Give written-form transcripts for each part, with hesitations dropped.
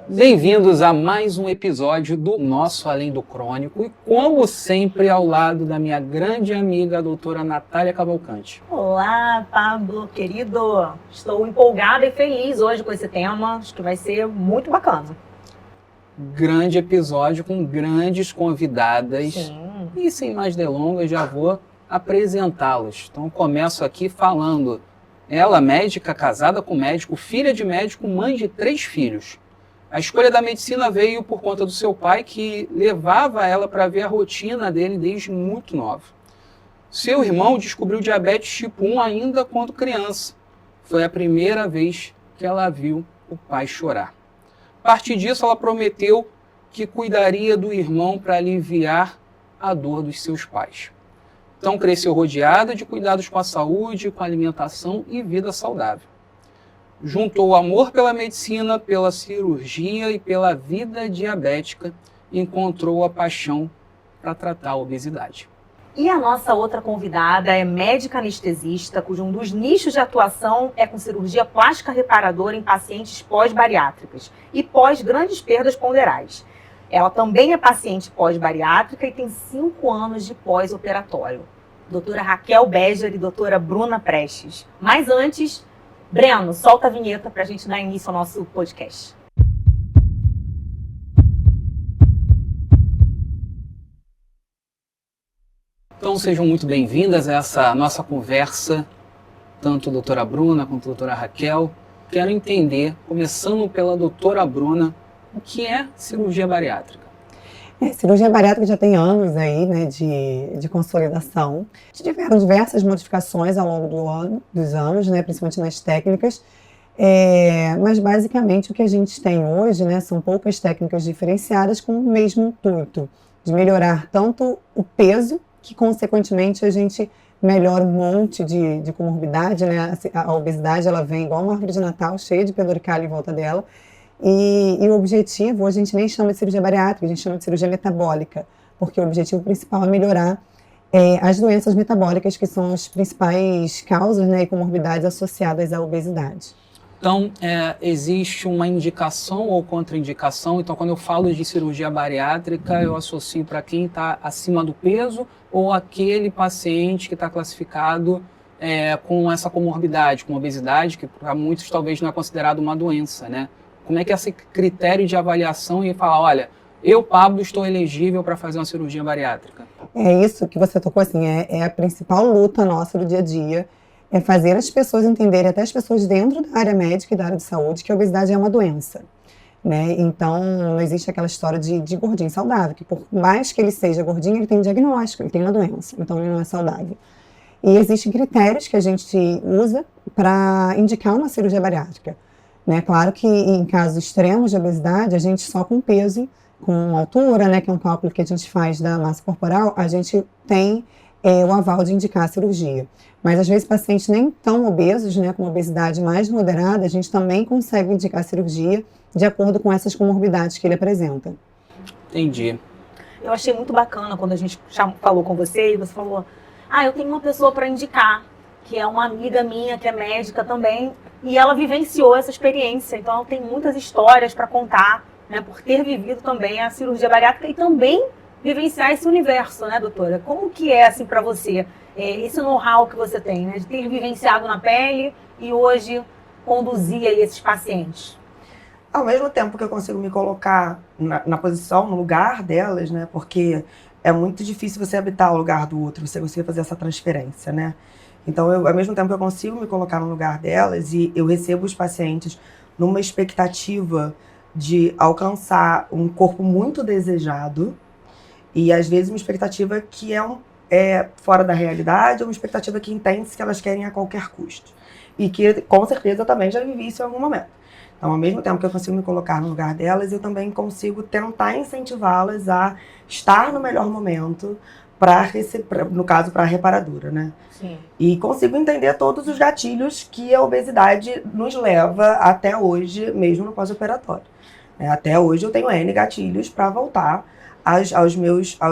Bem-vindos a mais um episódio do nosso Além do Crônico e, como sempre, ao lado da minha grande amiga, a doutora Natália Cavalcante. Olá, Pablo, querido. Estou empolgada e feliz hoje com esse tema. Acho que vai ser muito bacana. Grande episódio com grandes convidadas. Sim. E, sem mais delongas, já vou apresentá-los. Então, começo aqui falando. Ela, médica, casada com médico, filha de médico, mãe de 3 filhos. A escolha da medicina veio por conta do seu pai, que levava ela para ver a rotina dele desde muito nova. Seu irmão descobriu diabetes tipo 1 ainda quando criança. Foi a primeira vez que ela viu o pai chorar. A partir disso, ela prometeu que cuidaria do irmão para aliviar a dor dos seus pais. Então, cresceu rodeada de cuidados com a saúde, com a alimentação e vida saudável. Juntou o amor pela medicina, pela cirurgia e pela vida diabética e encontrou a paixão para tratar a obesidade. E a nossa outra convidada é médica anestesista, cujo um dos nichos de atuação é com cirurgia plástica reparadora em pacientes pós-bariátricas e pós grandes perdas ponderais. Ela também é paciente pós-bariátrica e tem 5 anos de pós-operatório. Doutora Raquel Beger e doutora Bruna Prestes. Mas antes, Breno, solta a vinheta para a gente dar início ao nosso podcast. Então sejam muito bem-vindas a essa nossa conversa, tanto a doutora Bruna quanto a doutora Raquel. Quero entender, começando pela doutora Bruna, o que é cirurgia bariátrica? Cirurgia bariátrica já tem anos aí, né, de consolidação. Tiveram diversas modificações ao longo dos anos, né, principalmente nas técnicas, mas basicamente o que a gente tem hoje, né, são poucas técnicas diferenciadas com o mesmo intuito, de melhorar tanto o peso, que consequentemente a gente melhora um monte de comorbidade, né, a obesidade ela vem igual uma árvore de Natal, cheia de penduricalho em volta dela. E o objetivo, hoje a gente nem chama de cirurgia bariátrica, a gente chama de cirurgia metabólica, porque o objetivo principal é melhorar as doenças metabólicas, que são as principais causas, né, e comorbidades associadas à obesidade. Então, existe uma indicação ou contraindicação? Então, quando eu falo de cirurgia bariátrica, eu associo para quem está acima do peso ou aquele paciente que está classificado com essa comorbidade, com obesidade, que para muitos talvez não é considerado uma doença, né? Como é que é esse critério de avaliação e falar, olha, eu, Pablo, estou elegível para fazer uma cirurgia bariátrica? É isso que você tocou, assim, é a principal luta nossa do dia a dia, é fazer as pessoas entenderem, até as pessoas dentro da área médica e da área de saúde, que a obesidade é uma doença, né? Então, não existe aquela história de gordinho saudável, que por mais que ele seja gordinho, ele tem um diagnóstico, ele tem uma doença, então ele não é saudável. E existem critérios que a gente usa para indicar uma cirurgia bariátrica. Né? Claro que em casos extremos de obesidade, a gente só com peso, com altura, né, que é um cálculo que a gente faz da massa corporal, a gente tem o aval de indicar a cirurgia. Mas às vezes pacientes nem tão obesos, né, com obesidade mais moderada, a gente também consegue indicar a cirurgia de acordo com essas comorbidades que ele apresenta. Entendi. Eu achei muito bacana quando a gente falou com você e você falou, eu tenho uma pessoa para indicar, que é uma amiga minha, que é médica também, e ela vivenciou essa experiência, então ela tem muitas histórias para contar, né, por ter vivido também a cirurgia bariátrica e também vivenciar esse universo, né, doutora? Como que é, assim, para você, esse know-how que você tem, né, de ter vivenciado na pele e hoje conduzir aí esses pacientes? Ao mesmo tempo que eu consigo me colocar na posição, no lugar delas, né, porque é muito difícil você habitar o lugar do outro, você conseguir fazer essa transferência, né? Então, ao mesmo tempo que eu consigo me colocar no lugar delas e eu recebo os pacientes numa expectativa de alcançar um corpo muito desejado e, às vezes, uma expectativa que é fora da realidade, ou uma expectativa que entende-se que elas querem a qualquer custo. E que, com certeza, eu também já vivi isso em algum momento. Então, ao mesmo tempo que eu consigo me colocar no lugar delas, eu também consigo tentar incentivá-las a estar no melhor momento, no caso, para a reparadora, né? Sim. E consigo entender todos os gatilhos que a obesidade nos leva até hoje, mesmo no pós-operatório. Até hoje eu tenho N gatilhos para voltar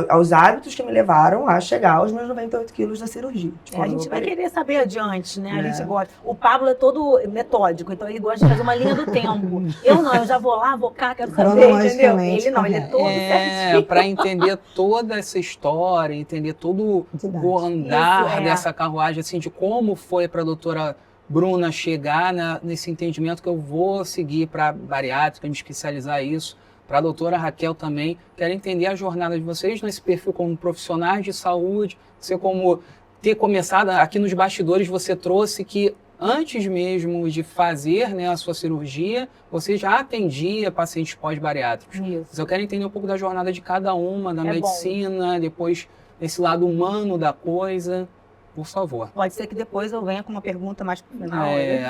aos hábitos que me levaram a chegar aos meus 98 quilos da cirurgia. A gente vai querer saber adiante, né? A É. gente gosta. O Pablo é todo metódico, então ele gosta de fazer uma linha do tempo. Eu não, eu já vou lá, vou cá, quero saber, entendeu? Cronologicamente Ele não, ele é todo certinho. Para entender toda essa história, entender todo Didático. o andar Isso, é. dessa carruagem, assim, de como foi para a doutora Bruna chegar nesse entendimento que eu vou seguir para bariátrica, me especializar isso. Para a doutora Raquel também, quero entender a jornada de vocês nesse perfil como profissionais de saúde, você como ter começado, aqui nos bastidores você trouxe que antes mesmo de fazer, né, a sua cirurgia, você já atendia pacientes pós-bariátricos. Isso. Mas eu quero entender um pouco da jornada de cada uma, da É medicina, depois esse lado humano da coisa, por favor. Pode ser que depois eu venha com uma pergunta mais pro final.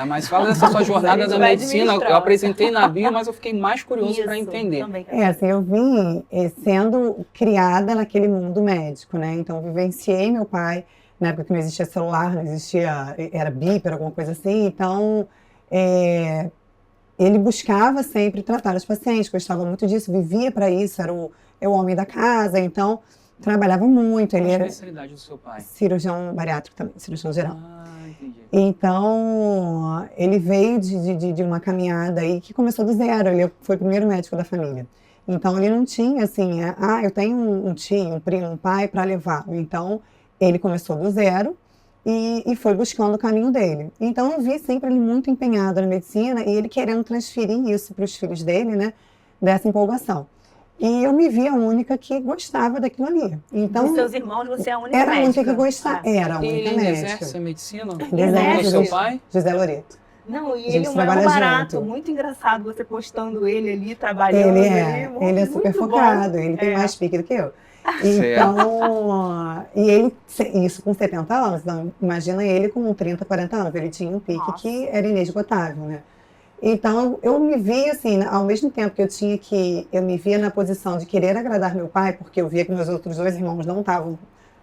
Mas fala dessa sua jornada A gente da vai medicina, eu administrando. apresentei na bio, mas eu fiquei mais curioso para Isso, entender. também. Assim, eu vim sendo criada naquele mundo médico, né? Então, vivenciei meu pai, na época que não existia celular, não existia, era bip, era alguma coisa assim. Então, ele buscava sempre tratar os pacientes, gostava muito disso, vivia para isso, era o homem da casa, então trabalhava muito. Ele Qual a era especialidade do seu pai? cirurgião bariátrico também, cirurgião geral. Entendi. Então, ele veio de uma caminhada aí que começou do zero. Ele foi o primeiro médico da família. Então, ele não tinha assim, eu tenho um tio, um primo, um pai para levar. Então, ele começou do zero e foi buscando o caminho dele. Então, eu vi sempre ele muito empenhado na medicina e ele querendo transferir isso para os filhos dele, né, dessa empolgação. E eu me vi a única que gostava daquilo ali. Então, Dos seus irmãos, você é a única era a única médica. que gostava. Era a E única ele médica. exerce a medicina? Exerce. O seu pai? José Loreto. Não, e A gente ele é um trabalha maior barato, junto. muito engraçado você postando ele ali, trabalhando. Ele é super muito bom. focado, ele tem mais pique do que eu. Então, e ele, isso com 70 anos, então, imagina ele com 30, 40 anos, ele tinha um pique Nossa. que era inesgotável, né? Então, eu me vi assim, ao mesmo tempo que eu me via na posição de querer agradar meu pai, porque eu via que meus outros dois irmãos não estavam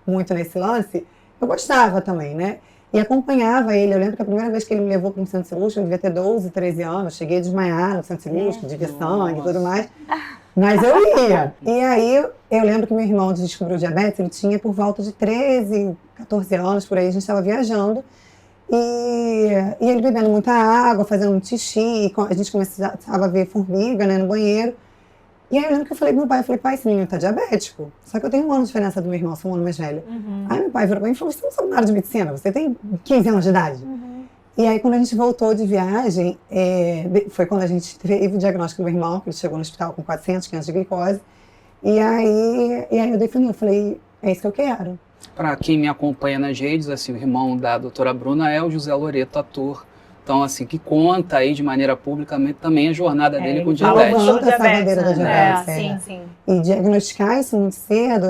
muito nesse lance, eu gostava também, né? E acompanhava ele. Eu lembro que a primeira vez que ele me levou para um centro cirúrgico, eu devia ter 12, 13 anos, cheguei a desmaiar no centro cirúrgico, de ver sangue e tudo mais. Mas eu ia. E aí, eu lembro que meu irmão descobriu diabetes, ele tinha por volta de 13, 14 anos, por aí, a gente estava viajando. E ele bebendo muita água, fazendo um xixi, a gente começava a ver formiga, né, no banheiro. E aí eu lembro que eu falei pro meu pai, pai, esse menino tá diabético. Só que eu tenho um ano de diferença do meu irmão, sou um ano mais velho. Aí meu pai virou pra mim e falou, você não sabe nada de medicina, você tem 15 anos de idade. E aí quando a gente voltou de viagem, foi quando a gente teve o diagnóstico do meu irmão, que ele chegou no hospital com 400, 500 de glicose. E aí eu defini, eu falei, é isso que eu quero. Para quem me acompanha nas redes, assim, o irmão da doutora Bruna é o José Loreto, ator. Então, assim, que conta aí de maneira pública também a jornada dele com ele fala diabetes. muito Essa bandeira da diabetes, sim, sim. E diagnosticar isso muito cedo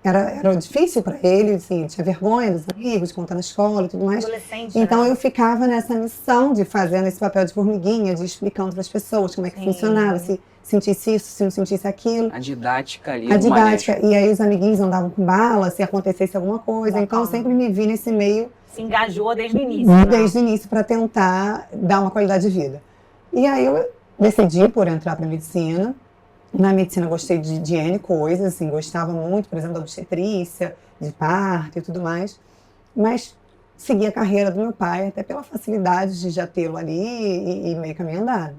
era difícil para ele, assim, tinha vergonha dos amigos, de contar na escola e tudo mais. Adolescente, Então né? eu ficava nessa missão de fazer esse papel de formiguinha, de explicando para as pessoas como é que Sim. funcionava, se sentisse isso, se não sentisse aquilo. A didática ali, A o didática. manejo. E aí os amiguinhos andavam com bala, se acontecesse alguma coisa. Então eu sempre me vi nesse meio Se engajou desde o início. né? desde o início para tentar dar uma qualidade de vida. E aí eu decidi por entrar para medicina. Na medicina eu gostei de N coisas, assim, gostava muito, por exemplo, da obstetrícia, de parto e tudo mais. Mas segui a carreira do meu pai, até pela facilidade de já tê-lo ali e meio caminho andado.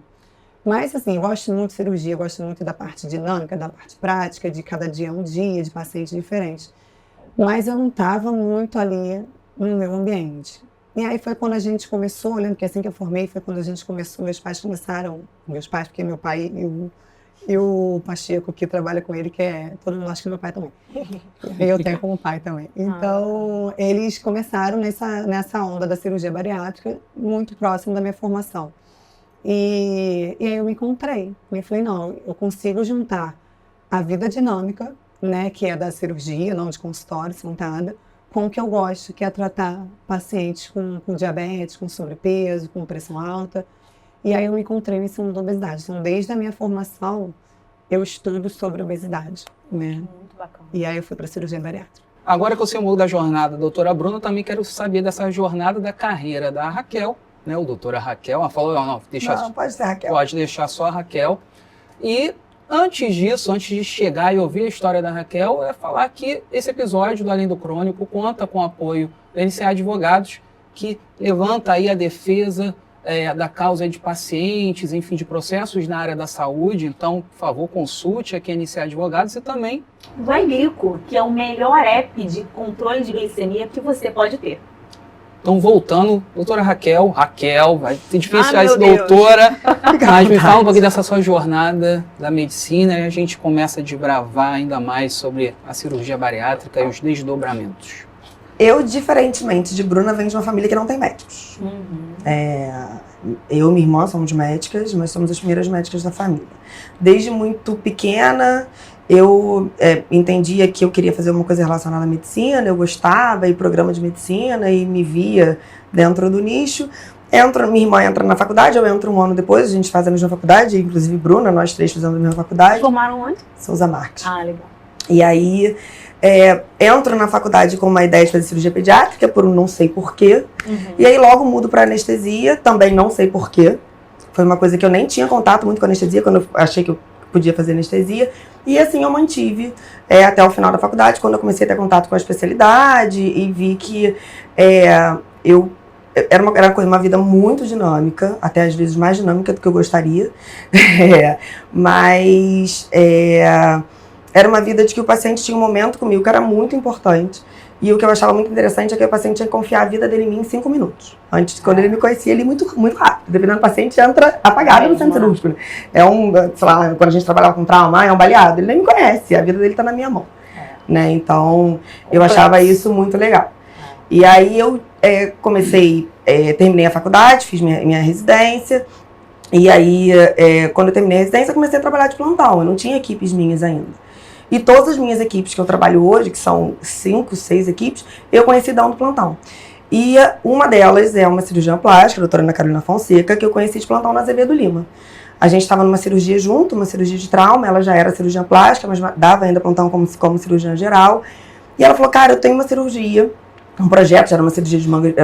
Mas, assim, eu gosto muito de cirurgia, eu gosto muito da parte dinâmica, da parte prática, de cada dia é um dia, de paciente diferente. Mas eu não estava muito ali no meu ambiente. E aí foi quando a gente começou, eu lembro que assim que eu formei, foi quando a gente começou, meus pais, porque meu pai e o Pacheco, que trabalha com ele, que é todo mundo acha que é meu pai também. E eu tenho como pai também. Então, eles começaram nessa onda da cirurgia bariátrica, muito próximo da minha formação. E aí eu me encontrei. Eu falei, não, eu consigo juntar a vida dinâmica, né, que é da cirurgia, não de consultório, sentada, com o que eu gosto, que é tratar pacientes com diabetes, com sobrepeso, com pressão alta. E aí eu me encontrei nesse mundo da obesidade. Então, desde a minha formação, eu estudo sobre obesidade, né? Muito bacana. E aí eu fui para cirurgia bariátrica. Agora que eu sei um pouco da jornada da doutora Bruna, eu também quero saber dessa jornada da carreira da Raquel, né? O doutora Raquel, ela falou, não, deixa Não, pode ser, Raquel. pode deixar só a Raquel. E Antes disso, antes de chegar e ouvir a história da Raquel, é falar que esse episódio do Além do Crônico conta com o apoio da NCA Advogados, que levanta aí a defesa da causa de pacientes, enfim, de processos na área da saúde. Então, por favor, consulte aqui a NCA Advogados e também do Ailico, que é o melhor app de controle de glicemia que você pode ter. Então, voltando, doutora Raquel, vai ser difícil falar isso, meu doutora, mas me fala um pouquinho dessa sua jornada da medicina e a gente começa a desbravar ainda mais sobre a cirurgia bariátrica e os desdobramentos. Eu, diferentemente de Bruna, venho de uma família que não tem médicos. Eu e minha irmã somos médicas, mas somos as primeiras médicas da família. Desde muito pequena, eu entendia que eu queria fazer uma coisa relacionada à medicina, eu gostava, e programa de medicina, e me via dentro do nicho. Minha irmã entra na faculdade, eu entro um ano depois, a gente faz a mesma faculdade, inclusive Bruna, nós três fizemos a mesma faculdade. Formaram onde? Souza Marques. Ah, legal. E aí, entro na faculdade com uma ideia de fazer cirurgia pediátrica, por um não sei porquê. E aí logo mudo para anestesia, também não sei porquê. Foi uma coisa que eu nem tinha contato muito com anestesia, quando eu achei que eu podia fazer anestesia. E assim eu mantive até o final da faculdade, quando eu comecei a ter contato com a especialidade e vi que era uma vida muito dinâmica, até às vezes mais dinâmica do que eu gostaria. Mas era uma vida de que o paciente tinha um momento comigo que era muito importante. E o que eu achava muito interessante é que o paciente tinha que confiar a vida dele em mim em 5 minutos. Antes, quando ele me conhecia, ele muito, muito rápido. Dependendo do paciente, entra apagado no centro cirúrgico. Sei lá, quando a gente trabalhava com trauma, é um baleado. Ele nem me conhece, a vida dele está na minha mão. Né? Então, eu achava isso muito legal. E aí eu terminei a faculdade, fiz minha residência. E aí, quando eu terminei a residência, eu comecei a trabalhar de plantão. Eu não tinha equipes minhas ainda. E todas as minhas equipes que eu trabalho hoje, que são 5, 6 equipes, eu conheci dando plantão. E uma delas é uma cirurgiã plástica, a doutora Ana Carolina Fonseca, que eu conheci de plantão na Azevedo Lima. A gente estava numa cirurgia junto, uma cirurgia de trauma, ela já era cirurgiã plástica, mas dava ainda plantão como cirurgiã geral. E ela falou, cara, eu tenho uma cirurgia, um projeto, era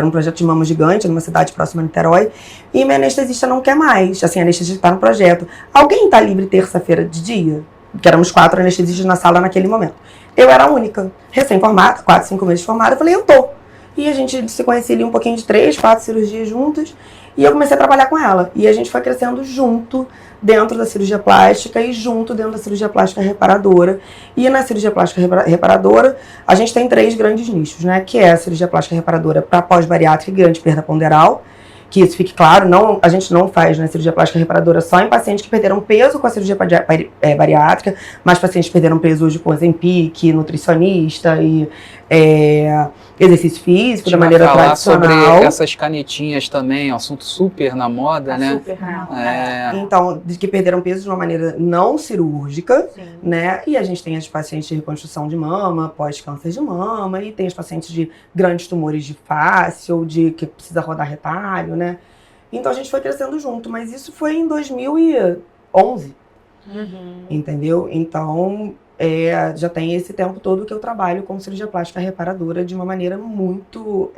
um projeto de mama gigante, numa cidade próxima a Niterói, e minha anestesista não quer mais, assim, a anestesista está no projeto. Alguém está livre terça-feira de dia? Que éramos 4 anestesistas na sala naquele momento. Eu era a única, recém-formada, 4, 5 meses formada, eu falei, eu tô. E a gente se conhecia ali um pouquinho de 3, 4 cirurgias juntas, e eu comecei a trabalhar com ela. E a gente foi crescendo junto dentro da cirurgia plástica e junto dentro da cirurgia plástica reparadora. E na cirurgia plástica reparadora, a gente tem 3 grandes nichos, né? Que é a cirurgia plástica reparadora para pós-bariátrica e grande perda ponderal. Que isso fique claro, a gente não faz cirurgia plástica reparadora só em pacientes que perderam peso com a cirurgia bariátrica, mas pacientes que perderam peso hoje com Ozempic, nutricionista e exercício físico da maneira tradicional. Sobre essas canetinhas também, um assunto super na moda, né? Super na moda. Então, de que perderam peso de uma maneira não cirúrgica, né? E a gente tem as pacientes de reconstrução de mama, pós-câncer de mama, e tem os pacientes de grandes tumores de face ou de que precisa rodar retalho, né? Então a gente foi crescendo junto, mas isso foi em 2011, entendeu? Então já tem esse tempo todo que eu trabalho com cirurgia plástica reparadora de uma maneira muito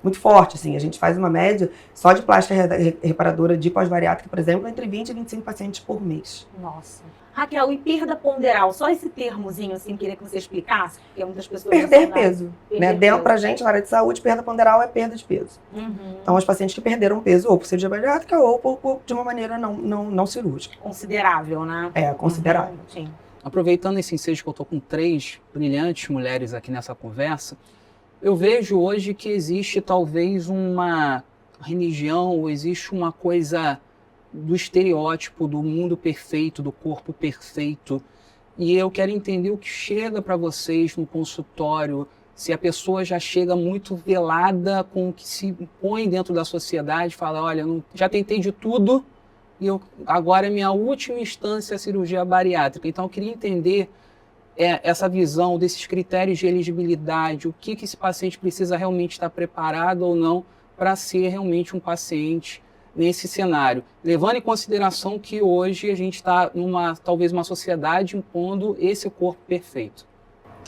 muito forte, assim. A gente faz uma média só de plástica reparadora de pós-bariátrica, por exemplo, entre 20 e 25 pacientes por mês. Nossa. Raquel, e perda ponderal? Só esse termozinho, assim, queria que você explicasse, porque muitas pessoas... Perder peso, né? Dentro pra gente, na área de saúde, perda ponderal é perda de peso. Então, os pacientes que perderam peso ou por cirurgia bariátrica ou de uma maneira não cirúrgica. Considerável, né? Considerável. Sim. Aproveitando esse ensejo que eu tô com 3 brilhantes mulheres aqui nessa conversa, eu vejo hoje que existe talvez uma religião, ou existe uma coisa do estereótipo do mundo perfeito, do corpo perfeito. E eu quero entender o que chega para vocês no consultório, se a pessoa já chega muito velada com o que se impõe dentro da sociedade, fala, olha, já tentei de tudo e agora é minha última instância a cirurgia bariátrica. Então eu queria entender essa visão desses critérios de elegibilidade, o que esse paciente precisa realmente estar preparado ou não para ser realmente um paciente nesse cenário, levando em consideração que hoje a gente está talvez uma sociedade impondo esse corpo perfeito.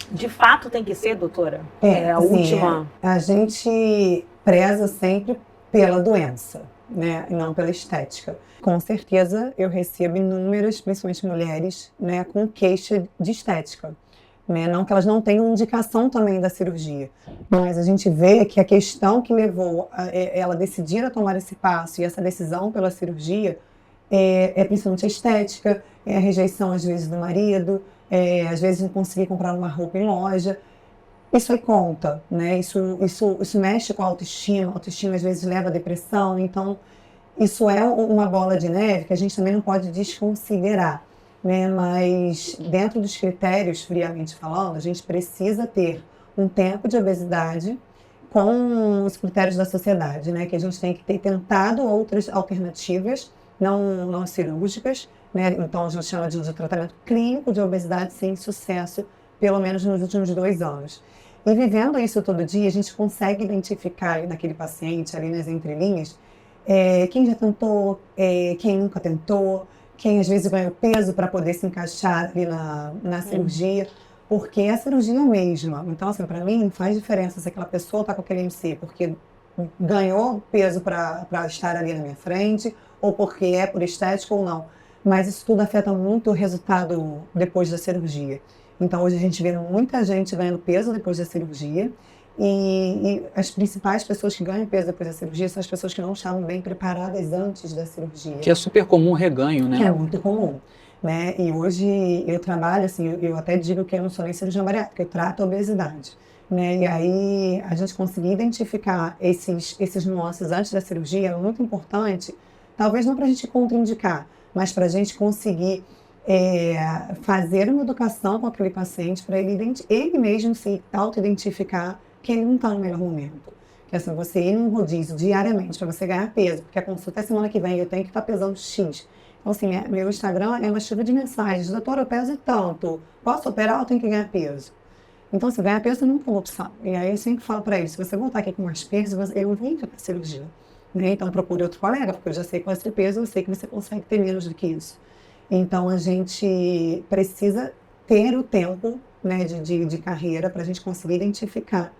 De fato tem que ser, doutora? A assim, última... A gente preza sempre pela doença, né, e não pela estética. Com certeza eu recebo inúmeras, principalmente mulheres, né, com queixa de estética. Né? Não que elas não tenham indicação também da cirurgia, mas a gente vê que a questão que levou ela decidir a tomar esse passo e essa decisão pela cirurgia é principalmente a estética, é a rejeição às vezes do marido, às vezes não conseguir comprar uma roupa em loja. Isso aí conta, né? Isso mexe com a autoestima às vezes leva à depressão, então isso é uma bola de neve que a gente também não pode desconsiderar. Né, mas dentro dos critérios, friamente falando, a gente precisa ter um tempo de obesidade com os critérios da sociedade, né, que a gente tem que ter tentado outras alternativas, não cirúrgicas, né, então a gente chama de tratamento clínico de obesidade sem sucesso, pelo menos nos últimos 2 anos. E vivendo isso todo dia, a gente consegue identificar naquele paciente, ali nas entrelinhas, quem já tentou, quem nunca tentou, quem às vezes ganha peso para poder se encaixar ali na cirurgia, porque é a cirurgia mesma. Então, assim, para mim, faz diferença se aquela pessoa está com aquele MC porque ganhou peso para estar ali na minha frente, ou porque é por estética ou não. Mas isso tudo afeta muito o resultado depois da cirurgia. Então, hoje a gente vê muita gente ganhando peso depois da cirurgia, e as principais pessoas que ganham peso depois da cirurgia são as pessoas que não estavam bem preparadas antes da cirurgia. Que é super comum o reganho, né? É muito comum, né? E hoje eu trabalho, assim, eu até digo que eu não sou nem cirurgiã bariátrica, eu trato a obesidade, né? E aí a gente conseguir identificar esses nuances antes da cirurgia é muito importante, talvez não para a gente contraindicar, mas para a gente conseguir fazer uma educação com aquele paciente para ele mesmo se auto-identificar que ele não está no melhor momento. Que assim, você ir num rodízio diariamente para você ganhar peso, porque a consulta é semana que vem, eu tenho que estar pesando X. Então, assim, meu Instagram é uma chuva de mensagens. Doutora, eu peso tanto. Posso operar ou tenho que ganhar peso? Então, se ganhar peso, não tem opção. E aí eu sempre falo para ele, se você voltar aqui com mais peso, eu não venho para cirurgia. Né? Então, procure outro colega, porque eu já sei qual é o seu peso, eu sei que você consegue ter menos do que isso. Então, a gente precisa ter o tempo, né, de carreira para a gente conseguir identificar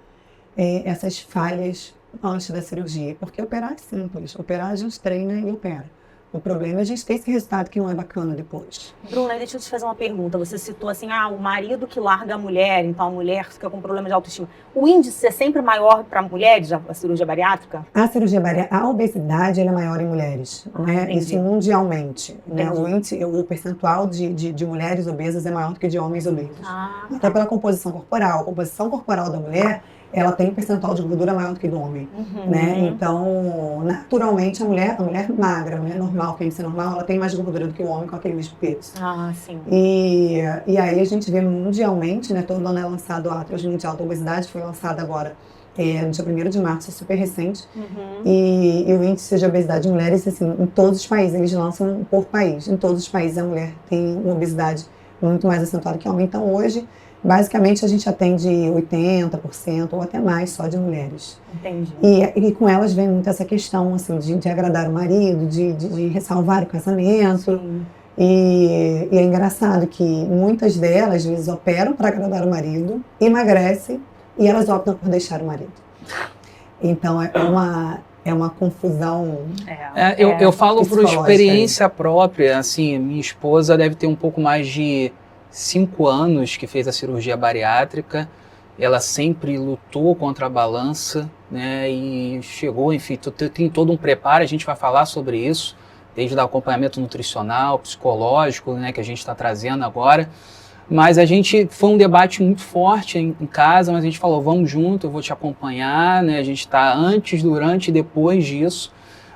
essas falhas antes da cirurgia. Porque operar é simples. Operar a gente treina e opera. O problema é a gente ter esse resultado que não é bacana depois. Bruna, deixa eu te fazer uma pergunta. Você citou assim, o marido que larga a mulher, então a mulher fica com problema de autoestima. O índice é sempre maior para mulheres, a cirurgia bariátrica? A cirurgia bariátrica, a obesidade é maior em mulheres, né? Isso mundialmente. Né? O percentual de mulheres obesas é maior do que de homens obesos. Até pela composição corporal. A composição corporal da mulher, ela tem um percentual de gordura maior do que do homem, né? Então, naturalmente, a mulher magra, a mulher normal, que é normal, ela tem mais gordura do que o homem com aquele mesmo peso. Sim. E aí a gente vê mundialmente, né? Todo ano é lançado a Atlas Mundial da Obesidade, foi lançado agora no dia 1º de março, é super recente. E o índice de obesidade de mulheres, assim, em todos os países, eles lançam por país. Em todos os países a mulher tem uma obesidade muito mais acentuada que o homem. Então, hoje, basicamente, a gente atende 80% ou até mais só de mulheres. Entendi. E com elas vem muito essa questão assim, de agradar o marido, de ressalvar o casamento. E é engraçado que muitas delas, às vezes, operam para agradar o marido, emagrecem e elas optam por deixar o marido. Então, é uma confusão. Eu falo por experiência própria, assim, minha esposa deve ter um pouco mais de 5 anos que fez a cirurgia bariátrica, ela sempre lutou contra a balança, né, e chegou, enfim, tem todo um preparo, a gente vai falar sobre isso, desde o acompanhamento nutricional, psicológico, né, que a gente está trazendo agora, mas foi um debate muito forte em casa, mas a gente falou, vamos junto, eu vou te acompanhar, né, a gente está antes, durante e depois disso.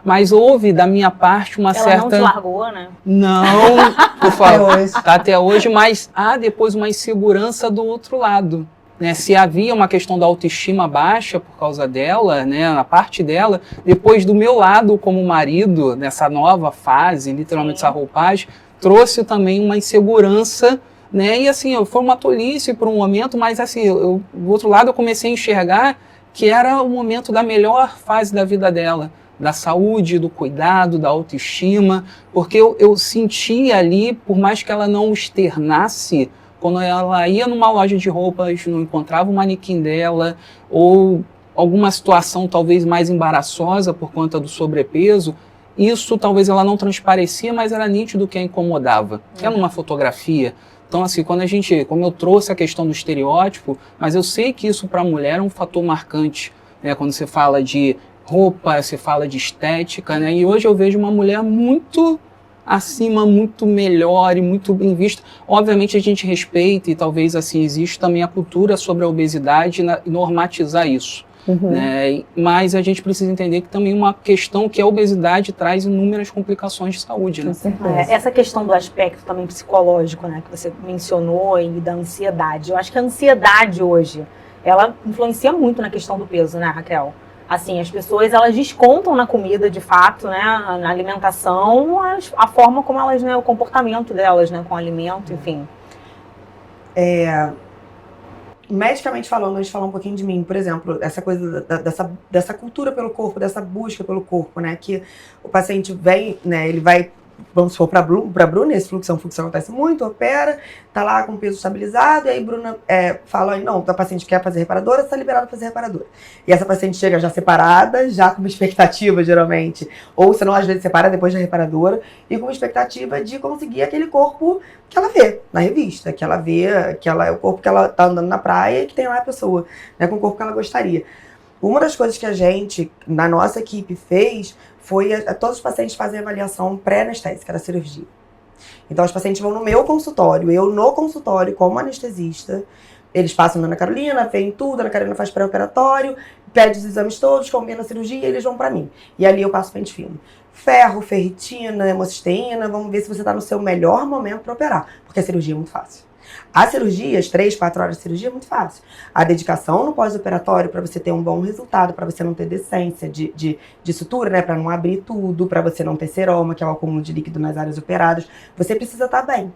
Mas houve, da minha parte, uma certa... Ela não te largou, né? Não, por favor, tá até hoje, mas há depois uma insegurança do outro lado. Né? Se havia uma questão da autoestima baixa por causa dela, né, na parte dela, depois do meu lado como marido, nessa nova fase, literalmente essa roupagem, trouxe também uma insegurança, né? E assim, foi uma tolice por um momento, mas assim, do outro lado eu comecei a enxergar que era o momento da melhor fase da vida dela. Da saúde, do cuidado, da autoestima, porque eu sentia ali, por mais que ela não externasse, quando ela ia numa loja de roupas, não encontrava o manequim dela, ou alguma situação talvez mais embaraçosa por conta do sobrepeso, isso talvez ela não transparecia, mas era nítido que a incomodava. É numa fotografia. Então, assim, como eu trouxe a questão do estereótipo, mas eu sei que isso para a mulher é um fator marcante, né? Quando você fala de roupa, você fala de estética, né? E hoje eu vejo uma mulher muito acima, muito melhor e muito bem vista. Obviamente a gente respeita e talvez assim existe também a cultura sobre a obesidade e normatizar isso. Né? Mas a gente precisa entender que também uma questão que a obesidade traz inúmeras complicações de saúde. Né? Essa questão do aspecto também psicológico, né, que você mencionou, e da ansiedade. Eu acho que a ansiedade hoje, ela influencia muito na questão do peso, né, Raquel? Assim, as pessoas, elas descontam na comida, de fato, né, na alimentação, a forma como elas, né, o comportamento delas, né, com o alimento, enfim. Medicamente falando, a gente fala um pouquinho de mim, por exemplo, essa coisa dessa cultura pelo corpo, dessa busca pelo corpo, né, que o paciente vem, né, ele vai, vamos supor, para a Bruna, esse fluxo acontece muito, opera, tá lá com o peso estabilizado, e aí Bruna fala, não, a paciente quer fazer reparadora, está liberada para fazer reparadora. E essa paciente chega já separada, já com uma expectativa, geralmente, ou se não, às vezes separa depois da reparadora, e com uma expectativa de conseguir aquele corpo que ela vê na revista, que ela vê, é o corpo que ela tá andando na praia e que tem lá a pessoa, né, com o corpo que ela gostaria. Uma das coisas que a gente, na nossa equipe, fez foi todos os pacientes fazem avaliação pré-anestésica da cirurgia. Então, os pacientes vão no meu consultório, eu no consultório como anestesista, eles passam na Ana Carolina, veem tudo, a Ana Carolina faz pré-operatório, pede os exames todos, combina a cirurgia e eles vão pra mim. E ali eu passo pente fino. Ferro, ferritina, hemocisteína, vamos ver se você tá no seu melhor momento para operar, porque a cirurgia é muito fácil. A cirurgia, as 3, 4 horas de cirurgia é muito fácil. A dedicação no pós-operatório para você ter um bom resultado, para você não ter decência de sutura, né, para não abrir tudo, para você não ter seroma, que é o acúmulo de líquido nas áreas operadas, você precisa estar bem.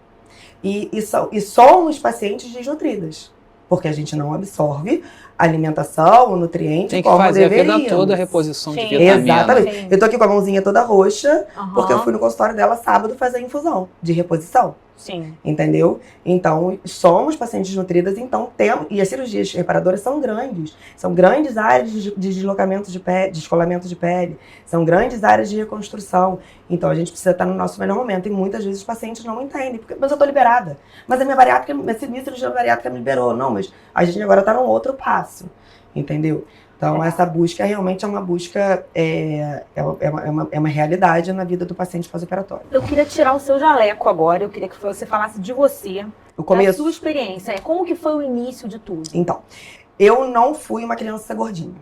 E somos pacientes desnutridas, porque a gente não absorve alimentação, nutriente, tem que como fazer deveríamos. A vida toda a reposição de vitamina. Exatamente. Sim. Eu tô aqui com a mãozinha toda roxa, porque eu fui no consultório dela sábado fazer infusão de reposição. Sim. Entendeu? Então, somos pacientes nutridas, então temos. E as cirurgias reparadoras são grandes áreas de deslocamento de pele, de descolamento de pele, são grandes áreas de reconstrução. Então, a gente precisa estar no nosso melhor momento. E muitas vezes os pacientes não entendem, porque, mas eu tô liberada. Mas a minha cirurgia bariátrica me liberou. Não, mas a gente agora tá num outro passo. Entendeu? Então, essa busca realmente é uma busca, é uma realidade na vida do paciente pós-operatório. Eu queria tirar o seu jaleco agora, eu queria que você falasse de você, da sua experiência, como que foi o início de tudo? Então, eu não fui uma criança gordinha.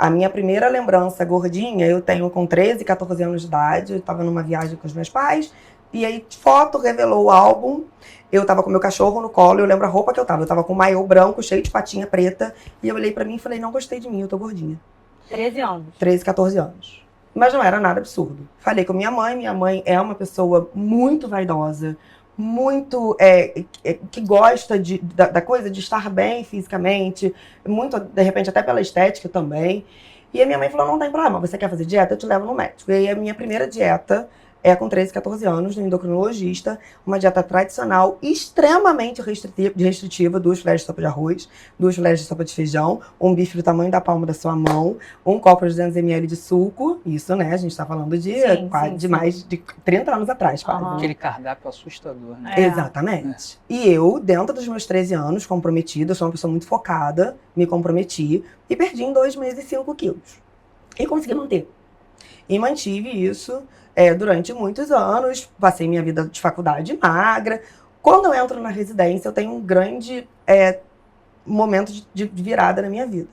A minha primeira lembrança gordinha, eu tenho com 13, 14 anos de idade, eu estava numa viagem com os meus pais, e aí foto revelou o álbum. Eu tava com meu cachorro no colo, eu lembro a roupa que eu tava com um maiô branco, cheio de patinha preta, e eu olhei pra mim e falei, não gostei de mim, eu tô gordinha. 13 anos. 13, 14 anos. Mas não era nada absurdo. Falei com minha mãe é uma pessoa muito vaidosa, muito, que gosta da coisa de estar bem fisicamente, muito, de repente, até pela estética também. E a minha mãe falou, não tem problema, você quer fazer dieta? Eu te levo no médico. E aí a minha primeira dieta com 13, 14 anos, no endocrinologista, uma dieta tradicional, extremamente restritiva, 2 colheres de sopa de arroz, 2 colheres de sopa de feijão, um bife do tamanho da palma da sua mão, um copo de 200 ml de suco, isso, né, a gente tá falando de mais de 30 anos atrás, quase. Né? Aquele cardápio assustador, né? Exatamente. E eu, dentro dos meus 13 anos, comprometida, eu sou uma pessoa muito focada, me comprometi, e perdi em 2 meses 5 quilos. E consegui manter. E mantive isso durante muitos anos, passei minha vida de faculdade magra. Quando eu entro na residência, eu tenho um grande momento de virada na minha vida.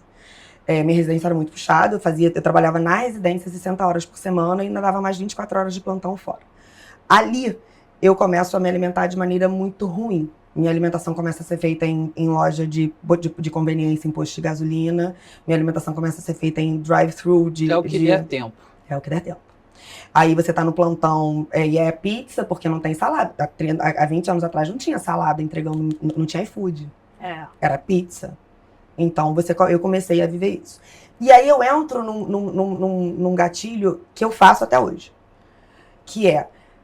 Minha residência era muito puxada, eu trabalhava na residência 60 horas por semana e ainda dava mais 24 horas de plantão fora. Ali, eu começo a me alimentar de maneira muito ruim. Minha alimentação começa a ser feita em loja de conveniência, em posto de gasolina. Minha alimentação começa a ser feita em drive-thru de... É o que der tempo. É o que der tempo. Aí você tá no plantão e é pizza, porque não tem salada. Há 20 anos atrás não tinha salada entregando, não tinha iFood. Era pizza. Então eu comecei a viver isso. E aí eu entro num gatilho que eu faço até hoje. Que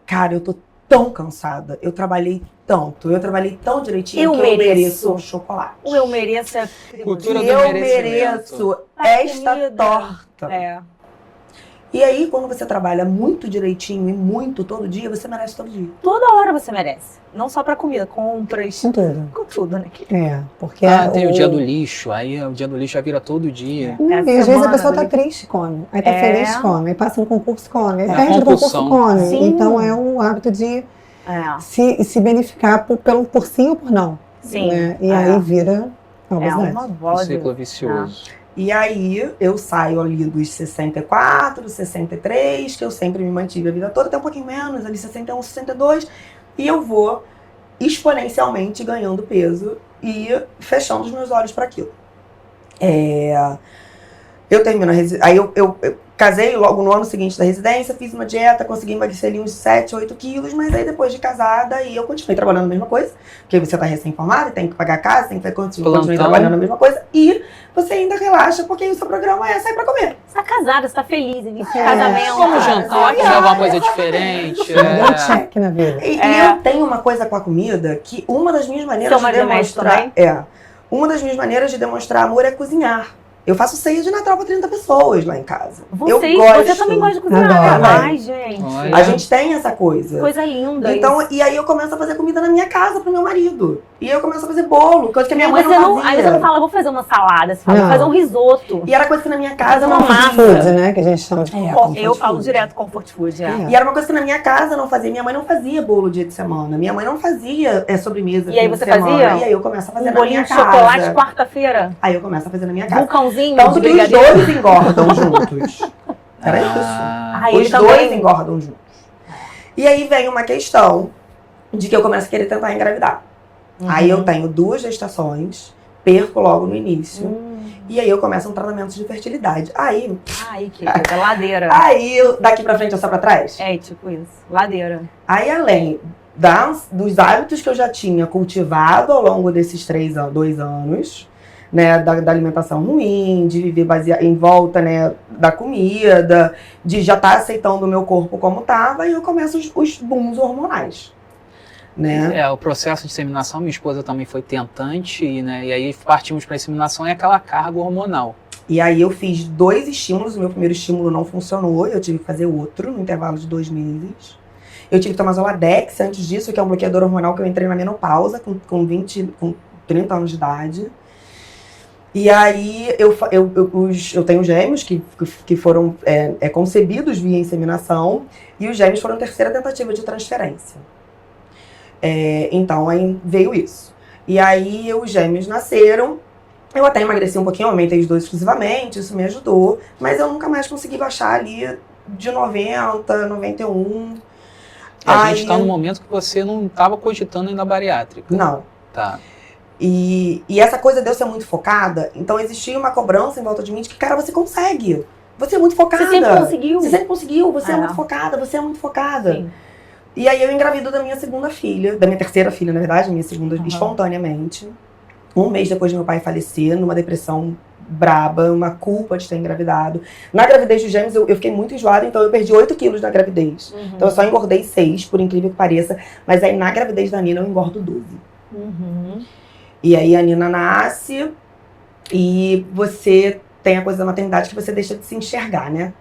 cara, eu tô tão cansada, eu trabalhei tanto, eu trabalhei tão direitinho Eu que eu mereço. mereço um chocolate. O eu mereço é Cultura Que do eu merecimento. mereço A esta comida. torta. É. E aí, quando você trabalha muito direitinho e muito todo dia, você merece todo dia. Toda hora você merece. Não só pra comida, compras, Com tudo. com tudo, né? Porque Tem o dia do lixo, aí o dia do lixo já vira todo dia. E às vezes semana a pessoa tá ali. triste, come. Aí tá feliz, come. Aí passa no concurso, come. Aí É perde no concurso, compulsão. come. Sim. Então é um hábito de É. se beneficiar por sim ou por não. Sim. Né? E É. aí vira É obesidade. uma Um bola. ciclo vicioso. E aí, eu saio ali dos 64, 63, que eu sempre me mantive a vida toda, até um pouquinho menos, ali 61, 62, e eu vou exponencialmente ganhando peso e fechando os meus olhos para aquilo. Eu termino a residência, aí eu casei logo no ano seguinte da residência, fiz uma dieta, consegui emagrecer ali uns 7, 8 quilos, mas aí depois de casada, aí eu continuei trabalhando a mesma coisa, porque você tá recém-formada, tem que pagar a casa, tem que continuar trabalhando a mesma coisa, e você ainda relaxa, porque o seu programa é sair pra comer. Você tá casada, você tá feliz em É. casamento. Vamos jantar, comer alguma coisa diferente. Deu um check na vida. E É. eu tenho uma coisa com a comida, que uma das minhas maneiras Seu de marido mexe demonstrar... Uma das minhas maneiras de demonstrar amor é cozinhar. Eu faço ceia de Natal pra 30 pessoas lá em casa. Você também gosta de cozinhar. Adoro. Ai, gente. Olha. A gente tem essa coisa. Coisa linda. Então, isso. e aí eu começo a fazer comida na minha casa pro meu marido. E eu começo a fazer bolo, coisa que a minha mãe Mas não aí fazia. você não fala, vou fazer uma salada. Você fala, Não. vou fazer um risoto. E era coisa que na minha casa Fazer não uma massa. fazia. Food, né? Que a gente chama de comfort Eu falo food. direto comfort food. É. E era uma coisa que na minha casa não fazia. Minha mãe não fazia bolo dia de semana. Minha mãe não fazia sobremesa E aí fim de você semana. fazia? E aí eu começo a fazer Um na minha bolinho de casa. chocolate quarta-feira. Aí eu começo a fazer na minha casa. Vulcãozinho Tanto de que os brigadeiro. dois engordam juntos. Era isso. Aí ele Os dois também. engordam juntos. E aí vem uma questão de que eu começo a querer tentar engravidar. Aí eu tenho 2 gestações, perco logo no início. E aí eu começo um tratamento de fertilidade. Aí, Ai, que coisa. Ladeira. daqui pra frente ou só pra trás? É, tipo isso. Ladeira. Aí além dos hábitos que eu já tinha cultivado ao longo desses 2 anos, né, da alimentação ruim, de viver baseado em volta, né, da comida, de já estar aceitando o meu corpo como estava, e eu começo os booms hormonais, né? O processo de inseminação, minha esposa também foi tentante, e aí partimos para a inseminação e aquela carga hormonal. E aí eu fiz 2 estímulos, o meu primeiro estímulo não funcionou, eu tive que fazer outro no intervalo de 2 meses. Eu tive que tomar Zoladex antes disso, que é um bloqueador hormonal que eu entrei na menopausa com 30 anos de idade. E aí eu tenho gêmeos que foram concebidos via inseminação, e os gêmeos foram a 3ª tentativa de transferência. Então aí veio isso. E aí os gêmeos nasceram, eu até emagreci um pouquinho, aumentei os 2 exclusivamente, isso me ajudou, mas eu nunca mais consegui baixar ali de 90, 91. A gente está no momento que você não estava cogitando ainda a bariátrica. Não. Tá. E essa coisa de eu ser muito focada, então existia uma cobrança em volta de mim de que, cara, você consegue. Você é muito focada. Você sempre conseguiu. Você sempre conseguiu, você é É. muito focada, você é muito focada. Sim. E aí eu engravido da minha 2ª filha, da minha 3ª filha, na verdade, minha 2ª espontaneamente. Um mês depois de meu pai falecer, numa depressão braba, uma culpa de ter engravidado. Na gravidez dos gêmeos eu fiquei muito enjoada, então eu perdi 8 quilos na gravidez. Então eu só engordei 6, por incrível que pareça. Mas aí na gravidez da Nina eu engordo 12. E aí a Nina nasce e você tem a coisa da maternidade que você deixa de se enxergar, né?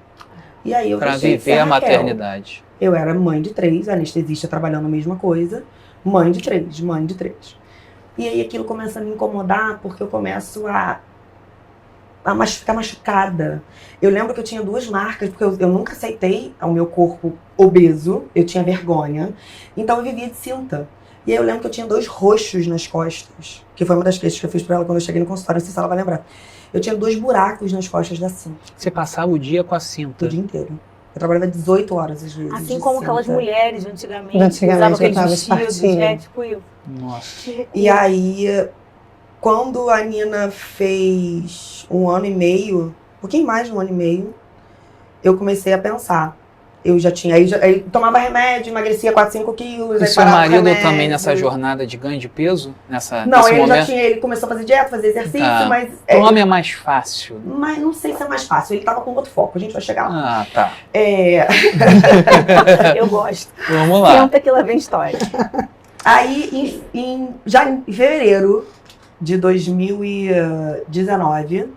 E aí eu Para deixei de ser viver a Raquel. maternidade. Eu era mãe de 3, anestesista trabalhando a mesma coisa. Mãe de 3. E aí aquilo começa a me incomodar porque eu começo a ficar machucada. Eu lembro que eu tinha 2 marcas, porque eu nunca aceitei o meu corpo obeso, eu tinha vergonha. Então eu vivia de cinta. E aí eu lembro que eu tinha 2 roxos nas costas, que foi uma das queixas que eu fiz pra ela quando eu cheguei no consultório, não sei se ela vai lembrar. Eu tinha 2 buracos nas costas da cinta, Você passava o dia com a cinta. o dia inteiro. Eu trabalhava 18 horas às vezes. Assim de como aquelas cinta. mulheres de antigamente. De antigamente, usavam aqueles botava vestidos, espartilho. tipo isso. Nossa. E aí, quando a Nina fez 1 ano e meio, um pouquinho mais de 1 ano e meio, eu comecei a pensar, Eu já tinha, aí tomava remédio, emagrecia 4, 5 quilos. E aí seu parava o marido remédio. também nessa jornada de ganho de peso? Não, Nesse ele momento? ele começou a fazer dieta, fazer exercício, Tá. mas... O homem é mais fácil. Mas não sei se é mais fácil, ele tava com outro foco, a gente vai chegar lá. Ah, tá. Eu gosto. Vamos lá. Senta que lá vem história. Aí, já em fevereiro de 2019...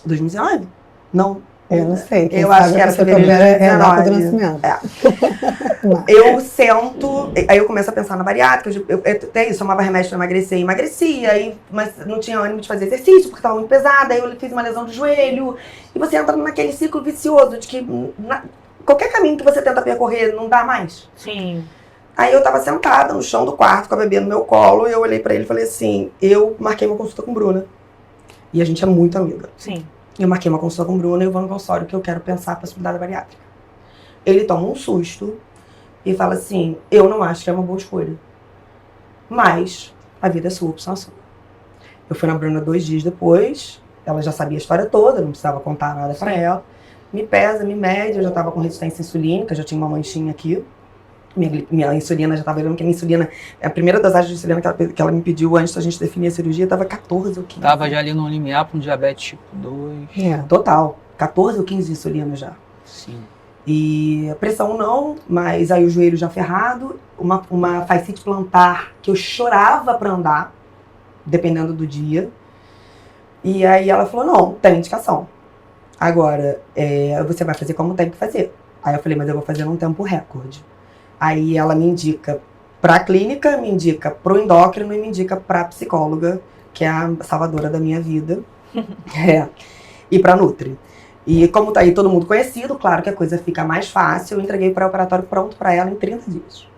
2019? Não. Eu não sei. Quem Eu sabe acho que era você fevereiro de é a data do 19. nascimento. Eu sento, aí eu começo a pensar na bariátrica, até isso, tomava remédio pra emagrecer e emagrecia, mas não tinha ânimo de fazer exercício, porque tava muito pesada, aí eu fiz uma lesão do joelho, e você entra naquele ciclo vicioso de que qualquer caminho que você tenta percorrer não dá mais. Sim. Aí eu tava sentada no chão do quarto com a bebê no meu colo, e eu olhei pra ele e falei assim, eu marquei uma consulta com Bruna, e a gente é muito amiga. Sim. Eu marquei uma consulta com Bruna e eu vou no consultório que eu quero pensar a possibilidade da bariátrica. Ele toma um susto e fala assim, eu não acho que é uma boa escolha. Mas a vida é sua, opção é sua. Eu fui na Bruna 2 dias depois, ela já sabia a história toda, não precisava contar nada pra ela. Me pesa, me mede, eu já tava com resistência insulínica, já tinha uma manchinha aqui. Minha insulina já tava olhando que a minha insulina, a primeira dosagem de insulina que ela me pediu antes da gente definir a cirurgia, tava 14 ou 15. Tava já ali no limiar para um diabetes tipo 2. Total, 14 ou 15 de insulina já. Sim. E a pressão não, mas aí o joelho já ferrado, uma fascite plantar que eu chorava pra andar, dependendo do dia. E aí ela falou, não, tem indicação. Agora, você vai fazer como tem que fazer. Aí eu falei, mas eu vou fazer num tempo recorde. Aí ela me indica pra clínica, me indica pro endócrino e me indica pra psicóloga, que é a salvadora da minha vida. E pra Nutri. E como tá aí todo mundo conhecido, claro que a coisa fica mais fácil. Eu entreguei o pré-operatório pronto pra ela em 30 dias.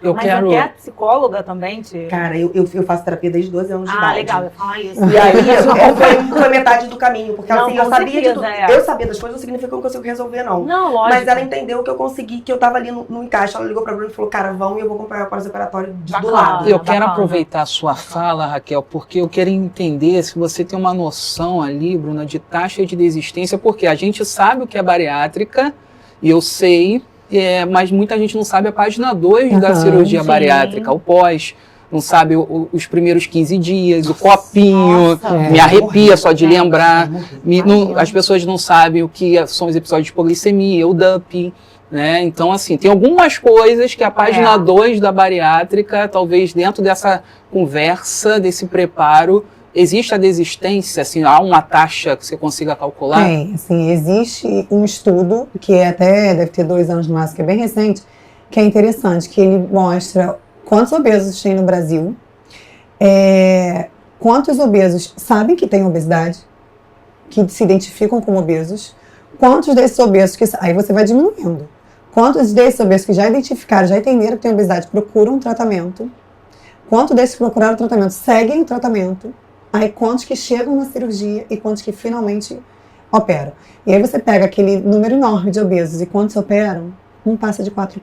Eu Mas quero. até a psicóloga também Cara, eu faço terapia desde 12 anos de idade. legal, eu ia falar isso. E aí foi metade do caminho, porque Não, assim, eu com sabia de certeza, tudo. é. Eu sabia das coisas, não significa que eu consigo resolver, não. Não, lógico. Mas ela entendeu que eu consegui, que eu tava ali no encaixe. Ela ligou pra Bruna e falou, cara, vamos e eu vou acompanhar o pós-operatório do Bacana. lado. Eu quero bacana. aproveitar a sua fala, Raquel, porque eu quero entender se você tem uma noção ali, Bruna, de taxa de desistência, porque a gente sabe o que é bariátrica, e eu sei, mas muita gente não sabe a página 2 da cirurgia sim. bariátrica, o pós, não sabe os primeiros 15 dias, o copinho, Nossa. me arrepia só de lembrar. Imagina. As pessoas não sabem o que são os episódios de hipoglicemia, o dumping, né? Então, assim, tem algumas coisas que a página 2 da bariátrica, talvez dentro dessa conversa, desse preparo, existe a desistência, assim, há uma taxa que você consiga calcular? Tem, assim, existe um estudo, que até deve ter 2 anos no máximo, que é bem recente, que é interessante, que ele mostra quantos obesos tem no Brasil, quantos obesos sabem que têm obesidade, que se identificam como obesos, quantos desses obesos, aí você vai diminuindo, quantos desses obesos que já identificaram, já entenderam que têm obesidade, procuram tratamento, quantos desses que procuraram tratamento seguem o tratamento, aí quantos que chegam na cirurgia e quantos que finalmente operam. E aí você pega aquele número enorme de obesos e quantos operam, não passa de 4%.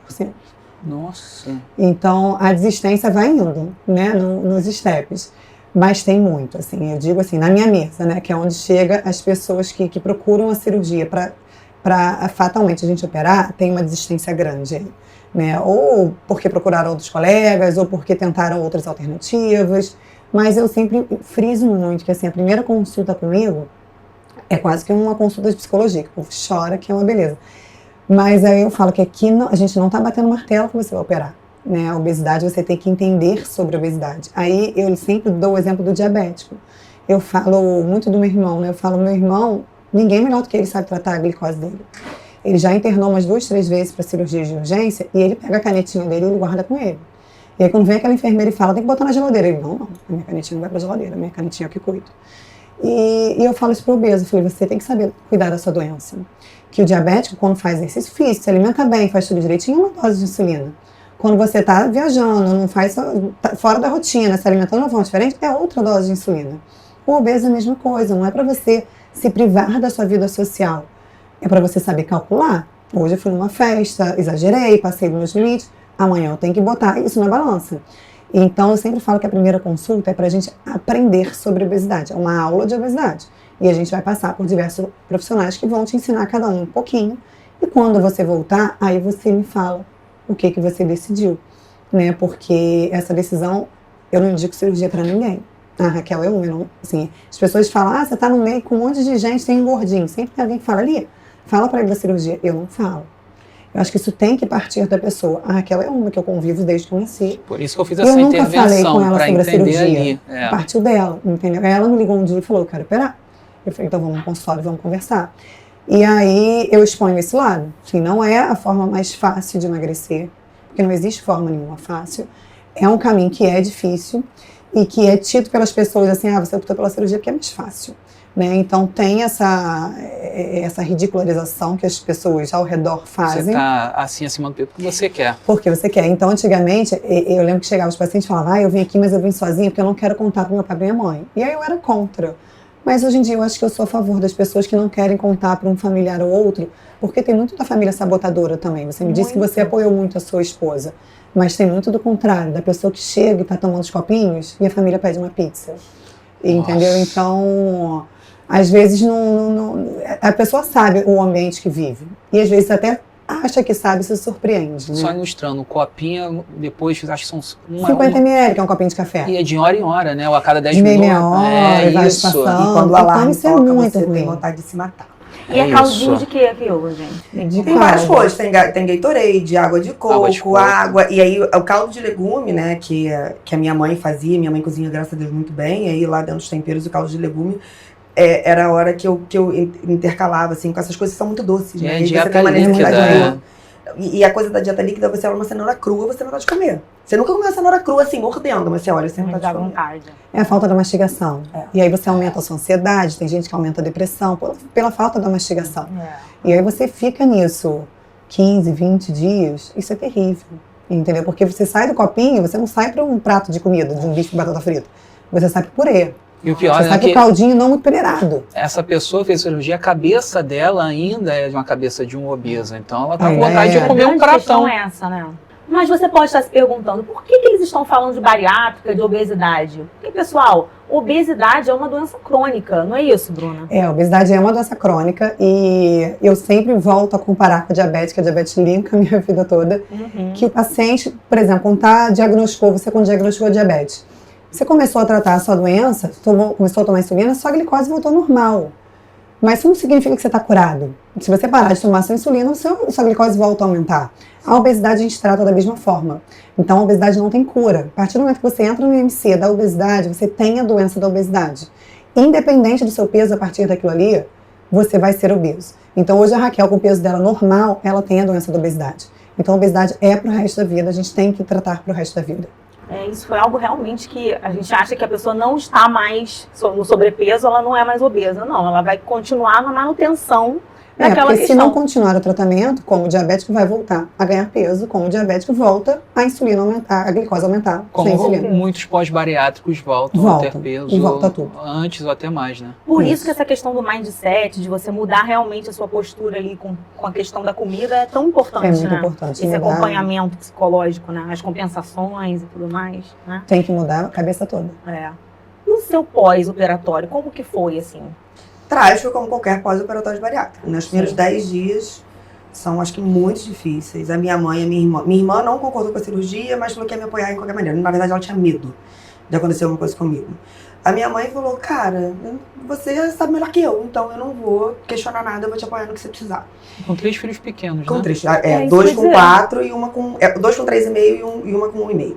Nossa. Então, a desistência vai indo, né, nos steps. Mas tem muito, assim, eu digo assim, na minha mesa, né, que é onde chega as pessoas que procuram a cirurgia para fatalmente a gente operar, tem uma desistência grande aí, né, ou porque procuraram outros colegas, ou porque tentaram outras alternativas, mas eu sempre friso muito que, assim, a primeira consulta comigo é quase que uma consulta de psicologia, que o povo chora, que é uma beleza. Mas aí eu falo que aqui a gente não está batendo martelo que você vai operar, né? A obesidade, você tem que entender sobre a obesidade. Aí eu sempre dou o exemplo do diabético. Eu falo muito do meu irmão, né? Eu falo, meu irmão, ninguém melhor do que ele sabe tratar a glicose dele. Ele já internou umas 2, 3 vezes para cirurgia de urgência e ele pega a canetinha dele e ele guarda com ele. E aí quando vem aquela enfermeira e fala, tem que botar na geladeira. Ele, não, a minha canetinha não vai para a geladeira, a minha canetinha é o que cuido. E eu falo isso para o obeso, eu falei, você tem que saber cuidar da sua doença. Que o diabético, quando faz exercício físico, se alimenta bem, faz tudo direitinho, é uma dose de insulina. Quando você está viajando, não faz tá fora da rotina, se alimentando de uma forma diferente, é outra dose de insulina. O obeso é a mesma coisa, não é para você se privar da sua vida social, é para você saber calcular. Hoje eu fui numa festa, exagerei, passei dos meus limites, amanhã eu tenho que botar isso na balança. Então eu sempre falo que a primeira consulta é para a gente aprender sobre obesidade, é uma aula de obesidade. E a gente vai passar por diversos profissionais que vão te ensinar cada um pouquinho E quando você voltar, aí você me fala o que você decidiu, né? Porque essa decisão, eu não indico cirurgia para ninguém. A Raquel é uma, não, assim, as pessoas falam, você tá no meio com um monte de gente, tem um gordinho. Sempre tem alguém que fala ali, fala para ele da cirurgia. Eu não falo. Eu acho que isso tem que partir da pessoa. A Raquel é uma que eu convivo desde que eu nasci. Por isso que eu fiz essa intervenção, para entender ali. Partiu dela, entendeu? Ela me ligou um dia e falou, eu quero operar. Eu falei, então vamos no consultório, vamos conversar. E aí eu exponho esse lado. Assim, não é a forma mais fácil de emagrecer, porque não existe forma nenhuma fácil. É um caminho que é difícil e que é tido pelas pessoas assim, você optou pela cirurgia porque é mais fácil. Né? Então tem essa ridicularização que as pessoas ao redor fazem. Você está assim acima do peso porque você quer. Porque você quer. Então antigamente, eu lembro que chegava os pacientes e falavam, eu vim aqui, mas eu vim sozinha porque eu não quero contar para meu pai e minha mãe. E aí eu era contra. Mas hoje em dia eu acho que eu sou a favor das pessoas que não querem contar para um familiar ou outro, porque tem muito da família sabotadora também. Você me disse que você apoiou muito a sua esposa, mas tem muito do contrário, da pessoa que chega e está tomando os copinhos e a família pede uma pizza. Entendeu? Então, às vezes a pessoa sabe o ambiente que vive. E às vezes até acha que sabe e se surpreende. Né? Só ilustrando, o copinho, depois acho que são 50 ml, que é um copinho de café. E é de hora em hora, né? Ou a cada 10 minutos. Meia hora, vai passando. E quando o alarme toca, você tem vontade de se matar. E é caldinho de quê aquilo, gente? Tem várias coisas, tem Gatorade, água de coco, água. E aí o caldo de legume, né, que a minha mãe fazia, minha mãe cozinha, graças a Deus, muito bem. E aí lá dentro dos temperos, o caldo de legume era a hora que eu intercalava, assim, com essas coisas que são muito doces, né? E dieta líquida, E a coisa da dieta líquida, você olha uma cenoura crua, você não pode comer. Você nunca comeu uma cenoura crua assim, mordendo, mas você olha, você não pode comer. É a falta da mastigação. E aí você aumenta a sua ansiedade, tem gente que aumenta a depressão pela falta da mastigação. E aí você fica nisso 15, 20 dias, isso é terrível, entendeu? Porque você sai do copinho, você não sai para um prato de comida, de um bife de batata frita. Você sai para purê. E o pior você sai pro caldinho não muito peneirado. Essa pessoa fez cirurgia, a cabeça dela ainda é de uma cabeça de um obeso. Então ela tá com vontade de comer um pratão. Essa, né? Mas você pode estar se perguntando, por que eles estão falando de bariátrica, de obesidade? Porque, pessoal, obesidade é uma doença crônica, não é isso, Bruna? A obesidade é uma doença crônica e eu sempre volto a comparar com a diabetes, que a diabetes linka a minha vida toda, que o paciente, por exemplo, quando diagnosticou diabetes, você começou a tratar a sua doença, começou a tomar insulina, sua glicose voltou normal. Mas isso não significa que você está curado. Se você parar de tomar sua insulina, sua glicose volta a aumentar. A obesidade a gente trata da mesma forma. Então a obesidade não tem cura. A partir do momento que você entra no IMC da obesidade, você tem a doença da obesidade. Independente do seu peso, a partir daquilo ali, você vai ser obeso. Então hoje a Raquel, com o peso dela normal, ela tem a doença da obesidade. Então a obesidade é para o resto da vida, a gente tem que tratar para o resto da vida. Isso foi algo realmente que a gente acha que a pessoa não está mais no sobrepeso, ela não é mais obesa. Não, ela vai continuar na manutenção daquela porque questão. Se não continuar o tratamento, como o diabético vai voltar a ganhar peso, como o diabético volta a insulina aumentar, a glicose aumentar. Como muitos pós-bariátricos voltam a ter peso e volta tudo. Antes ou até mais, né? Por isso que essa questão do mindset, de você mudar realmente a sua postura ali com a questão da comida é tão importante, né? É muito importante. Esse acompanhamento psicológico, né? As compensações e tudo mais, né? Tem que mudar a cabeça toda. E o seu pós-operatório, como que foi, assim? Trágico como qualquer pós-operatório de bariátrica. Nos primeiros 10 dias são, acho que, muito difíceis. A minha mãe e a minha irmã não concordou com a cirurgia, mas falou que ia me apoiar em qualquer maneira. Na verdade, ela tinha medo de acontecer alguma coisa comigo. A minha mãe falou, cara, você sabe melhor que eu, então eu não vou questionar nada, eu vou te apoiar no que você precisar. Com 3 filhos pequenos, com né? 3, 2 com 4 e uma com... 2 com 3,5 e uma com 1,5.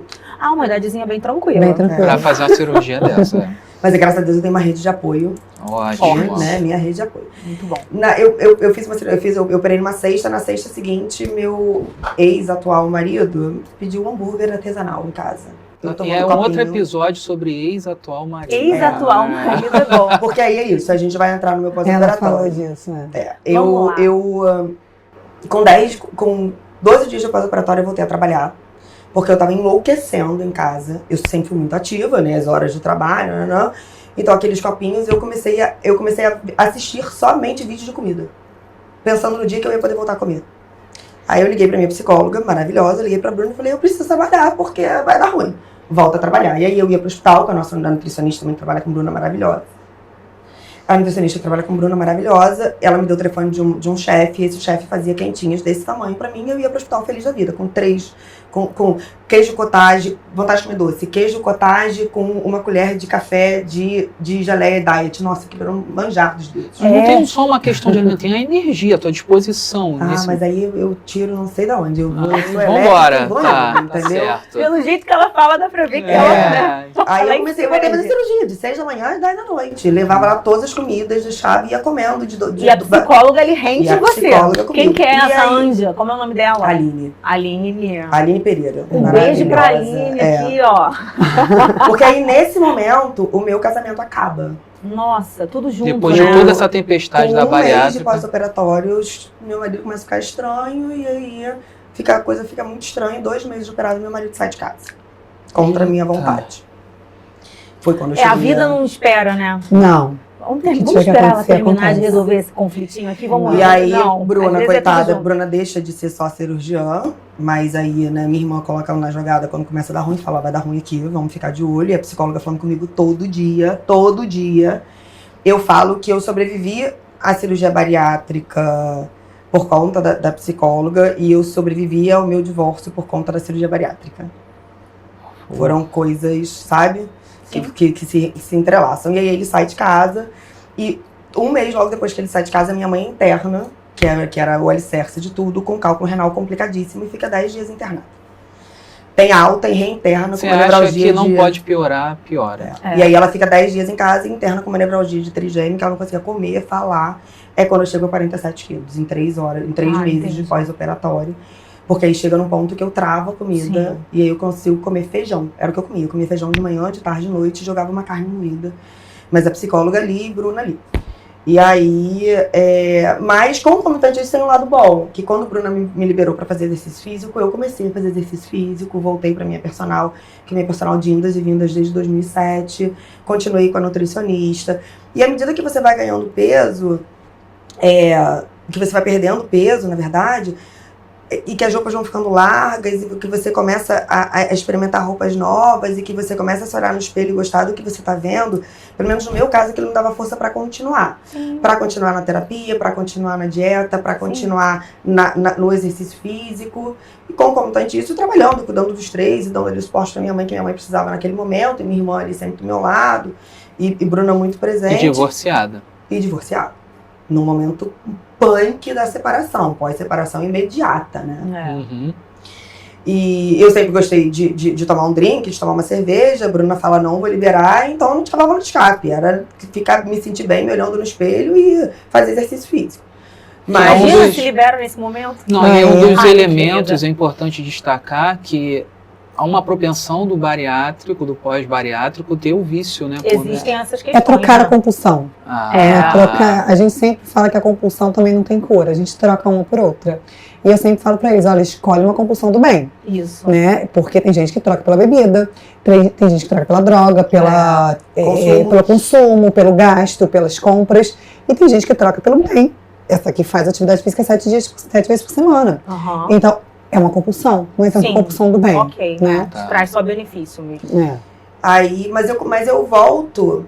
Uma idadezinha bem tranquila. Bem tranquila. Pra fazer uma cirurgia dessa, Mas graças a Deus eu tenho uma rede de apoio. Ótimo. Né? Minha rede de apoio. Muito bom. Eu operei numa sexta, na sexta seguinte, meu ex-atual marido pediu um hambúrguer artesanal em casa. E é um outro episódio sobre ex-atual marido. Ex-atual marido é bom. Porque aí é isso, a gente vai entrar no meu pós-operatório. Ela falou disso, né? Com 12 dias de pós-operatório eu voltei a trabalhar. Porque eu tava enlouquecendo em casa. Eu sempre fui muito ativa, né? As horas de trabalho, Então aqueles copinhos eu comecei a assistir somente vídeos de comida. Pensando no dia que eu ia poder voltar a comer. Aí eu liguei pra minha psicóloga, maravilhosa, liguei pra Bruna e falei, eu preciso trabalhar, porque vai dar ruim. Volta a trabalhar. E aí eu ia pro hospital, com a nossa nutricionista também trabalha com Bruna, maravilhosa. A nutricionista que trabalha com Bruna, maravilhosa, ela me deu o telefone de um chefe, e esse chefe fazia quentinhas desse tamanho pra mim, e eu ia pro hospital feliz da vida, com 3, com queijo cottage, vontade de comer doce, queijo cottage com uma colher de café de geleia diet. Nossa, que virou manjar dos dedos. Não tem só uma questão de alimento, tem a energia, a tua disposição. Mas aí eu tiro não sei de onde. Eu vou vambora, vou tá entendeu? certo. Pelo jeito que ela fala, dá pra ver que ela, né? Aí eu comecei a fazer energia. cirurgia, de 6 da manhã às 10 da noite. Levava lá todas as comidas, deixava e ia comendo. E a psicóloga, ele rende E a você. psicóloga comigo. Quem que é E essa aí? Anja? Como é o nome dela? Aline Aline. Pereira. Um beijo pra Aline aqui, ó. Porque aí, nesse momento, o meu casamento acaba. Nossa, tudo junto, Depois né? de toda essa tempestade da Com um mês de bariátrica. pós-operatórios, meu marido começa a ficar estranho e aí a coisa fica muito estranha. 2 meses de operado, meu marido sai de casa. Contra a minha vontade. Foi quando eu cheguei. A vida não espera, né? Não. Vamos que esperar ela acontecer, terminar de acontece. resolver esse conflitinho aqui, vamos E lá. aí, Não, às Bruna, vezes é tudo coitada, junto. Bruna deixa de ser só cirurgiã, mas aí, né, minha irmã coloca ela na jogada quando começa a dar ruim, fala, vai dar ruim aqui, vamos ficar de olho. E a psicóloga falando comigo todo dia. Eu falo que eu sobrevivi à cirurgia bariátrica por conta da psicóloga e eu sobrevivi ao meu divórcio por conta da cirurgia bariátrica. Foram coisas, sabe? Que se entrelaçam. E aí ele sai de casa e 1 mês logo depois que ele sai de casa, minha mãe interna, que era o alicerce de tudo, com cálculo renal complicadíssimo e fica 10 dias internada. Tem alta e reinterna Você com uma acha nevralgia que não pode piorar, piora. É. E aí ela fica 10 dias em casa e interna com uma nevralgia de trigêmeo, que ela não conseguia comer, falar. É quando eu chego a 47 quilos, em 3 meses entendi. de pós-operatório. Porque aí chega num ponto que eu travo a comida Sim. e aí eu consigo comer feijão. Era o que eu comia. Eu comia feijão de manhã, de tarde, de noite e jogava uma carne moída. Mas a psicóloga ali, Bruna ali. E aí, mas concomitante isso tem um lado bom, que quando a Bruna me liberou para fazer exercício físico, eu comecei a fazer exercício físico, voltei para minha personal, que é minha personal de indas e vindas desde 2007, continuei com a nutricionista. E à medida que você vai ganhando peso, que você vai perdendo peso, na verdade, e que as roupas vão ficando largas, e que você começa a experimentar roupas novas, e que você começa a se olhar no espelho e gostar do que você tá vendo, pelo menos no meu caso, aquilo me dava força para continuar. Para continuar na terapia, para continuar na dieta, para continuar no exercício físico. E concomitante isso, trabalhando, cuidando dos 3 e dando ali o suporte pra minha mãe, que minha mãe precisava naquele momento, e minha irmã ali sempre do meu lado, e Bruna muito E presente. divorciada. E divorciada. No momento punk da separação, pós-separação imediata, né? Uhum. E eu sempre gostei de tomar um drink, de tomar uma cerveja. A Bruna fala, não, vou liberar. Então não tinha válvula de escape. Era me sentir bem, me olhando no espelho e fazer exercício físico. Mas Imagina se libera nesse momento. Não, e um dos Ai, elementos querida. é importante destacar que há uma propensão do bariátrico, do pós-bariátrico, ter o vício, né? Existem essas questões. É trocar a né? compulsão. A gente sempre fala que a compulsão também não tem cura, a gente troca uma por outra. E eu sempre falo pra eles, olha, escolhe uma compulsão do bem, Isso. né? Porque tem gente que troca pela bebida, tem gente que troca pela droga, pelo consumo, pelo gasto, pelas compras, e tem gente que troca pelo bem. Essa aqui faz atividade física 7 vezes por semana. Uhum. Então, é uma compulsão, mas é uma Sim. compulsão do bem. Ok. Né? Tá. Traz só benefício mesmo. É. Aí, mas eu volto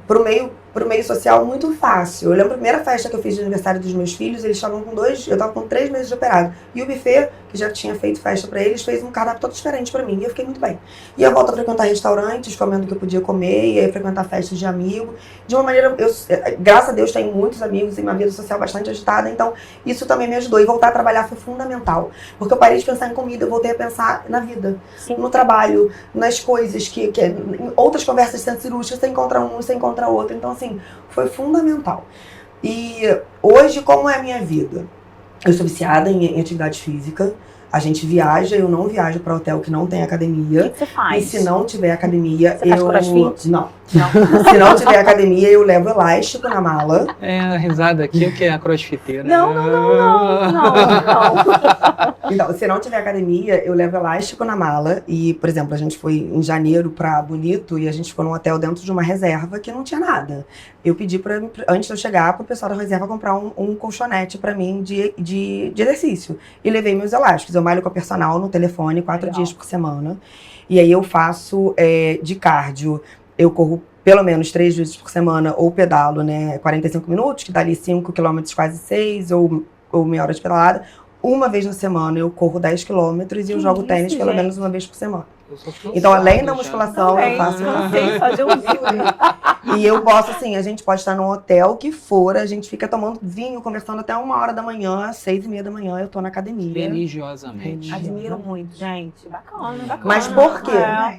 pro meio social muito fácil. Eu lembro a primeira festa que eu fiz de aniversário dos meus filhos, eles estavam eu tava com 3 meses de operado. E o buffet, que já tinha feito festa pra eles, fez um cardápio todo diferente pra mim. E eu fiquei muito bem. E eu volto a frequentar restaurantes, comendo o que eu podia comer, e aí frequentar festas de amigo. De uma maneira, graças a Deus, tenho muitos amigos e uma vida social bastante agitada, então isso também me ajudou. E voltar a trabalhar foi fundamental. Porque eu parei de pensar em comida, eu voltei a pensar na vida, Sim. no trabalho, nas coisas que em outras conversas centro cirúrgicas, você encontra um, você encontra outro. Então, assim, foi fundamental. E hoje, como é a minha vida? Eu sou viciada em atividade física. A gente viaja, eu não viajo para hotel que não tem O academia. que você faz? E se não tiver academia, Você faz crossfit? Não. Não. Se não tiver academia, eu levo elástico na mala. É, a risada aqui, o que é a crossfiteira? Não. Então, se não tiver academia, eu levo elástico na mala. E, por exemplo, a gente foi em janeiro pra Bonito e a gente ficou num hotel dentro de uma reserva que não tinha nada. Eu pedi, antes de eu chegar, pro pessoal da reserva comprar um colchonete pra mim de exercício. E levei meus elásticos. Eu malho com a personal no telefone 4 Legal. dias por semana. E aí eu faço de cardio. Eu corro pelo menos 3 vezes por semana, ou pedalo, né, 45 minutos, que dá ali 5 quilômetros, quase 6, ou meia hora de pedalada. Uma vez na semana eu corro 10 quilômetros e eu jogo tênis pelo menos uma vez por semana. Então, além da musculação, eu faço... E eu posso, assim, a gente pode estar num hotel que for, a gente fica tomando vinho, conversando até 1h da manhã, 6h30 da manhã, eu tô na academia. Religiosamente. Admiro muito, gente. Bacana. Mas por quê?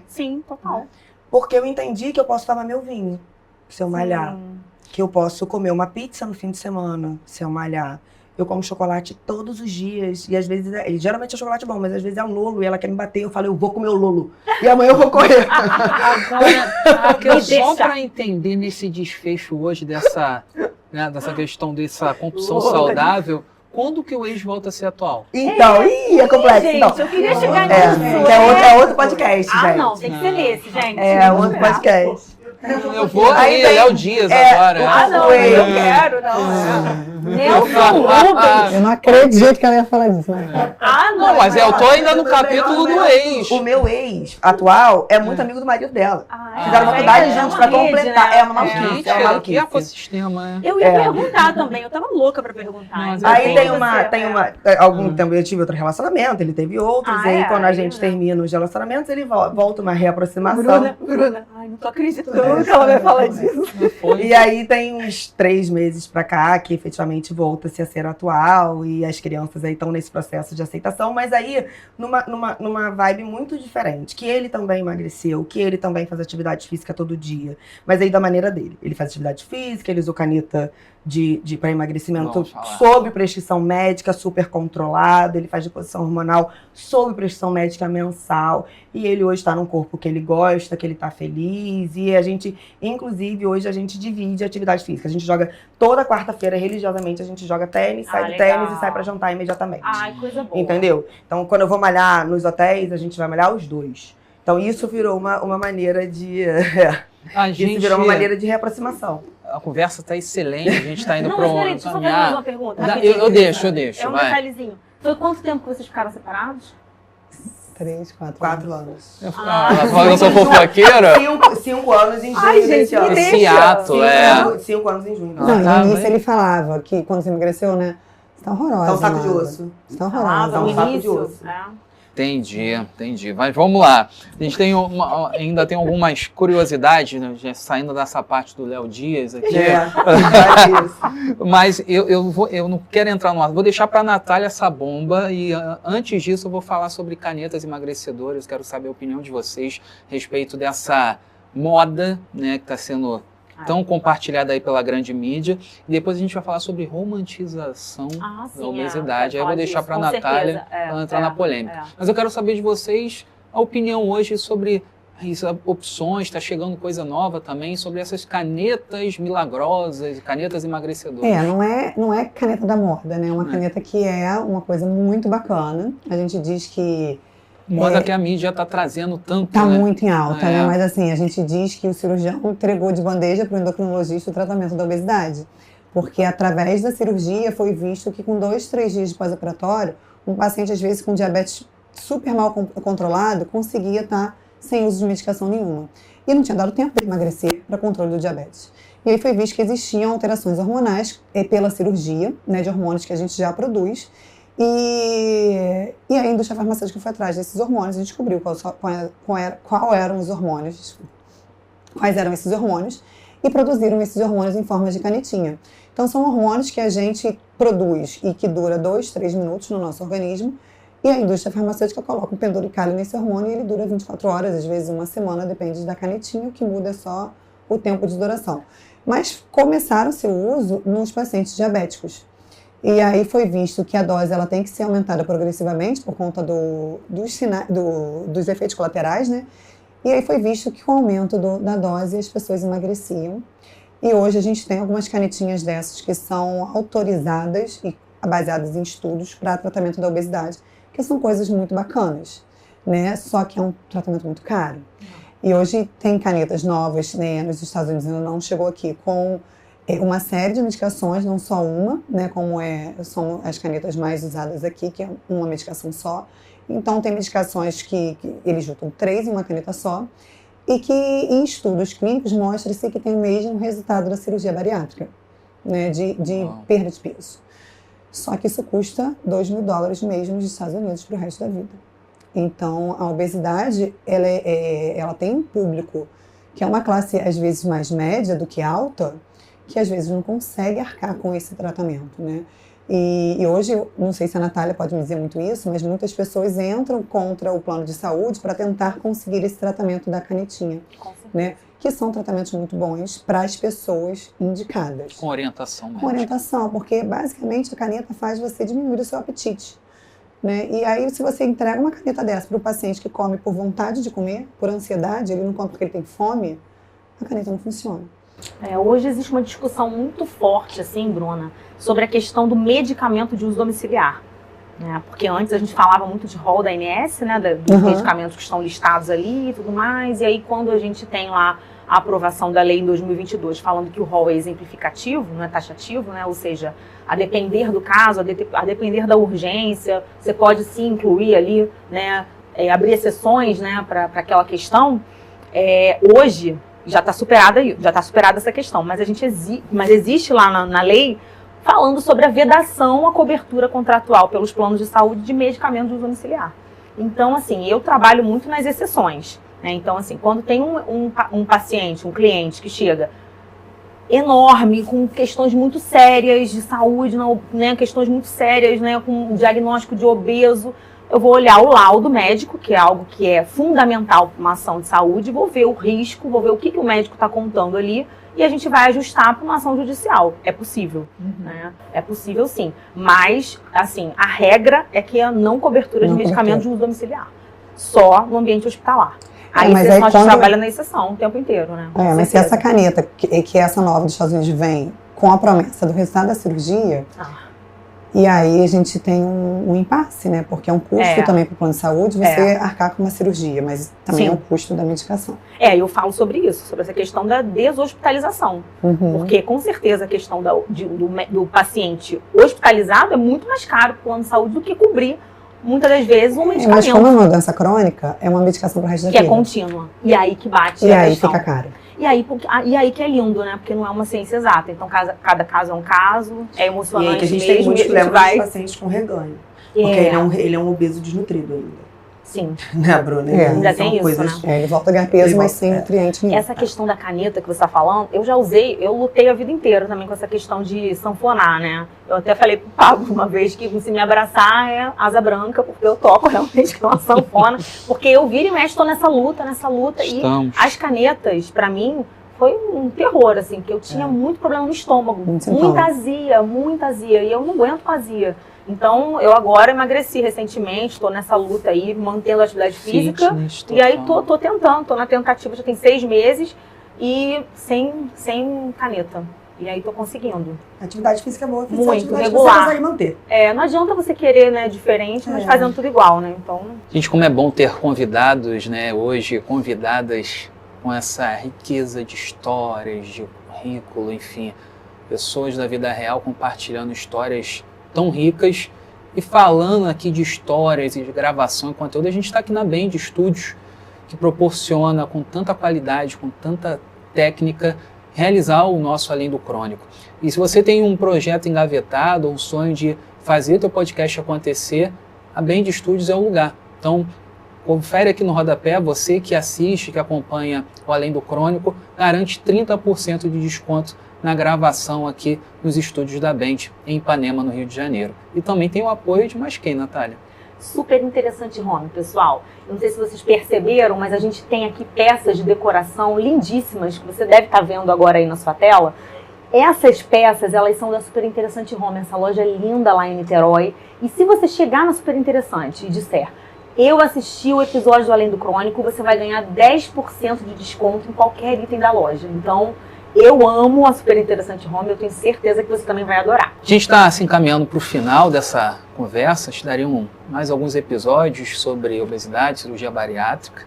Sim, total. Porque eu entendi que eu posso tomar meu vinho, se eu malhar. Que eu posso comer uma pizza no fim de semana, se eu malhar. Eu como chocolate todos os dias. E às vezes, geralmente é chocolate bom, mas às vezes é um Lolo e ela quer me bater. Eu falo, eu vou comer o Lolo. E amanhã eu vou correr. Agora, só para entender nesse desfecho hoje dessa questão dessa compulsão saudável, quando que o ex volta a ser atual? Então, é complexo. Gente, então, eu queria chegar nisso. É outro podcast, gente. Não, tem que ser nesse, gente. É outro podcast. Eu vou aí, Léo Dias agora. Não, eu quero, não. Nelson Rubens. Eu não acredito que ela ia falar disso, né? Não, mas eu tô ainda no capítulo do ex. O meu ex atual é muito amigo do marido dela. Fizeram faculdade juntos pra completar. Né? É uma maluquice. Que ecossistema, Eu ia perguntar também, eu tava louca pra perguntar. Aí algum tempo eu tive outro relacionamento, ele teve outros, e aí quando a gente termina os relacionamentos, ele volta uma reaproximação. Bruna, ai, não tô acreditando que ela vai falar disso. E aí tem uns 3 meses pra cá que efetivamente volta-se a ser atual e as crianças aí estão nesse processo de aceitação, mas aí numa vibe muito diferente, que ele também emagreceu, que ele também faz atividade física todo dia, mas aí da maneira dele. Ele faz atividade física, ele usou caneta para emagrecimento sob prescrição médica, super controlado, ele faz reposição hormonal sob prescrição médica mensal, e ele hoje está num corpo que ele gosta, que ele está feliz, e a gente, inclusive, hoje a gente divide a atividade física. A gente joga toda quarta-feira, religiosamente, a gente joga tênis, sai do tênis e sai para jantar imediatamente. Ai, coisa boa. Entendeu? Então, quando eu vou malhar nos hotéis, a gente vai malhar os dois. Então, isso virou uma maneira de... Isso virou uma maneira de reaproximação. A conversa está excelente, a gente está indo para um... Deixa eu só fazer mais uma pergunta. Eu deixo. É um detalhezinho. Foi quanto tempo que vocês ficaram separados? 3, 4 anos. Eu sou fofoqueira? 5 anos em junho. Ai, gente, me deixa. Esse ato, 5 anos em junho. Não, no início ele falava que quando você emagreceu, né? Você tá horrorosa. Tá um saco de osso. Você tá horrorosa. Tá um saco de osso. Entendi. Mas vamos lá. A gente ainda tem algumas curiosidades, né? Já saindo dessa parte do Léo Dias aqui. Mas eu não quero entrar no ar. Vou deixar para a Natália essa bomba e antes disso eu vou falar sobre canetas emagrecedoras. Quero saber a opinião de vocês a respeito dessa moda, né, que está sendo tão compartilhada aí pela grande mídia. E depois a gente vai falar sobre romantização da obesidade. Aí eu vou deixar para a Natália entrar na polêmica. Mas eu quero saber de vocês a opinião hoje sobre opções, está chegando coisa nova também, sobre essas canetas milagrosas, canetas emagrecedoras. Não é caneta da moda, né? É uma caneta que é uma coisa muito bacana. A gente diz que moda que a mídia está trazendo tanto, tá, né? Muito em alta, né? Mas assim, a gente diz que o cirurgião entregou de bandeja para o endocrinologista o tratamento da obesidade. Porque através da cirurgia foi visto que com 2, 3 dias de pós-operatório, um paciente às vezes com diabetes super mal controlado conseguia estar sem uso de medicação nenhuma. E não tinha dado tempo de emagrecer para controle do diabetes. E aí foi visto que existiam alterações hormonais pela cirurgia, né, de hormônios que a gente já produz. E a indústria farmacêutica foi atrás desses hormônios e descobriu quais eram esses hormônios e produziram esses hormônios em forma de canetinha. Então são hormônios que a gente produz e que dura 2, 3 minutos no nosso organismo e a indústria farmacêutica coloca um penduricalho nesse hormônio e ele dura 24 horas, às vezes uma semana, depende da canetinha, o que muda é só o tempo de duração. Mas começaram seu uso nos pacientes diabéticos. E aí foi visto que a dose ela tem que ser aumentada progressivamente por conta dos efeitos colaterais, né? E aí foi visto que com o aumento da dose as pessoas emagreciam. E hoje a gente tem algumas canetinhas dessas que são autorizadas e baseadas em estudos para tratamento da obesidade, que são coisas muito bacanas, né? Só que é um tratamento muito caro. E hoje tem canetas novas, né? Nos Estados Unidos ainda não chegou aqui, com uma série de medicações, não só uma, né, como são as canetas mais usadas aqui, que é uma medicação só. Então, tem medicações que eles juntam 3 em uma caneta só. e que em estudos clínicos mostra-se que tem o mesmo resultado da cirurgia bariátrica, né, de perda de peso. Só que isso custa $2.000 mesmo nos Estados Unidos para o resto da vida. Então, a obesidade, ela tem um público que é uma classe, às vezes, mais média do que alta, que às vezes não consegue arcar com esse tratamento, né? E hoje, eu não sei se a Natália pode me dizer muito isso, mas muitas pessoas entram contra o plano de saúde para tentar conseguir esse tratamento da canetinha, né? Que são tratamentos muito bons para as pessoas indicadas. Com orientação médica. Com orientação, porque basicamente a caneta faz você diminuir o seu apetite, né? E aí, se você entrega uma caneta dessa para o paciente que come por vontade de comer, por ansiedade, ele não come porque ele tem fome, a caneta não funciona. Hoje existe uma discussão muito forte, assim, Bruna, sobre a questão do medicamento de uso domiciliar. Né? Porque antes a gente falava muito de rol da ANS, né, dos medicamentos que estão listados ali e tudo mais, e aí quando a gente tem lá a aprovação da lei em 2022 falando que o rol é exemplificativo, não é taxativo, né? Ou seja, a depender do caso, a depender da urgência, você pode sim incluir ali, né, abrir exceções, né, para aquela questão. Hoje já está superada essa questão, mas existe lá na lei falando sobre a vedação à cobertura contratual pelos planos de saúde de medicamentos de uso domiciliar. Então, assim, eu trabalho muito nas exceções. Né? Então, assim, quando tem um paciente, um cliente que chega enorme, com questões muito sérias de saúde, né? Questões muito sérias, né? Com o diagnóstico de obeso, eu vou olhar o laudo médico, que é algo que é fundamental para uma ação de saúde, vou ver o risco, vou ver o que o médico está contando ali, e a gente vai ajustar para uma ação judicial. É possível, né? É possível sim. Mas, assim, a regra é que a não cobertura de medicamentos de uso domiciliar. Só no ambiente hospitalar. A exceção, a gente trabalha na exceção o tempo inteiro, né? Mas se essa caneta, que essa nova dos Estados Unidos vem com a promessa do resultado da cirurgia, e aí a gente tem um impasse, né? Porque é um custo também para o plano de saúde você arcar com uma cirurgia, mas também é um custo da medicação. Eu falo sobre isso, sobre essa questão da deshospitalização. Porque, com certeza, a questão do paciente hospitalizado é muito mais caro para o plano de saúde do que cobrir, muitas das vezes, um medicamento. Mas como é uma doença crônica, é uma medicação para o resto da vida. Que é contínua. E aí que bate a questão. E aí fica caro. E aí que é lindo, né? Porque não é uma ciência exata. Então, cada caso é um caso, é emocionante. E aí que a gente tem muitos problemas dos pacientes com reganho. Porque ele é um obeso desnutrido ainda. Sim. Né, Bruna? Ainda tem isso, né? Ele volta a ganhar peso, mas sem nutriente nenhum. Essa questão da caneta que você está falando, eu já usei, eu lutei a vida inteira também com essa questão de sanfonar, né? Eu até falei pro Pablo uma vez que se me abraçar é asa branca, porque eu toco realmente com uma sanfona. Porque eu viro e mexo, estou nessa luta. Estamos. E as canetas, para mim, foi um terror, assim, que eu tinha muito problema no estômago. Muita azia. E eu não aguento com azia. Então, eu agora emagreci recentemente, estou nessa luta aí, mantendo a atividade física. E aí, tô tentando, tô na tentativa, já tem 6 meses, e sem caneta. E aí, tô conseguindo. Atividade física é boa, muito regular. Você consegue manter. Não adianta você querer, né, diferente, mas fazendo tudo igual, né? Então... Gente, como é bom ter convidados, né, hoje, convidadas com essa riqueza de histórias, de currículo, enfim, pessoas da vida real compartilhando histórias tão ricas e falando aqui de histórias e de gravação e conteúdo. A gente está aqui na Bend Studios, que proporciona com tanta qualidade, com tanta técnica, realizar o nosso Além do Crônico. E se você tem um projeto engavetado ou um sonho de fazer teu podcast acontecer, a Bend Studios é o lugar. Então, confere aqui no rodapé, você que assiste, que acompanha o Além do Crônico, garante 30% de desconto na gravação aqui nos estúdios da Bend, em Ipanema, no Rio de Janeiro. E também tem o apoio de mais quem, Natália? Super interessante home, pessoal. Eu não sei se vocês perceberam, mas a gente tem aqui peças de decoração lindíssimas, que você deve estar vendo agora aí na sua tela. Essas peças, elas são da Super Interessante Home, essa loja linda lá em Niterói. E se você chegar na Super Interessante e disser, eu assisti o episódio do Além do Crônico, você vai ganhar 10% de desconto em qualquer item da loja. Então, eu amo a Super Interessante Home, eu tenho certeza que você também vai adorar. A gente está se encaminhando para o final dessa conversa, te daríamos mais alguns episódios sobre obesidade, cirurgia bariátrica.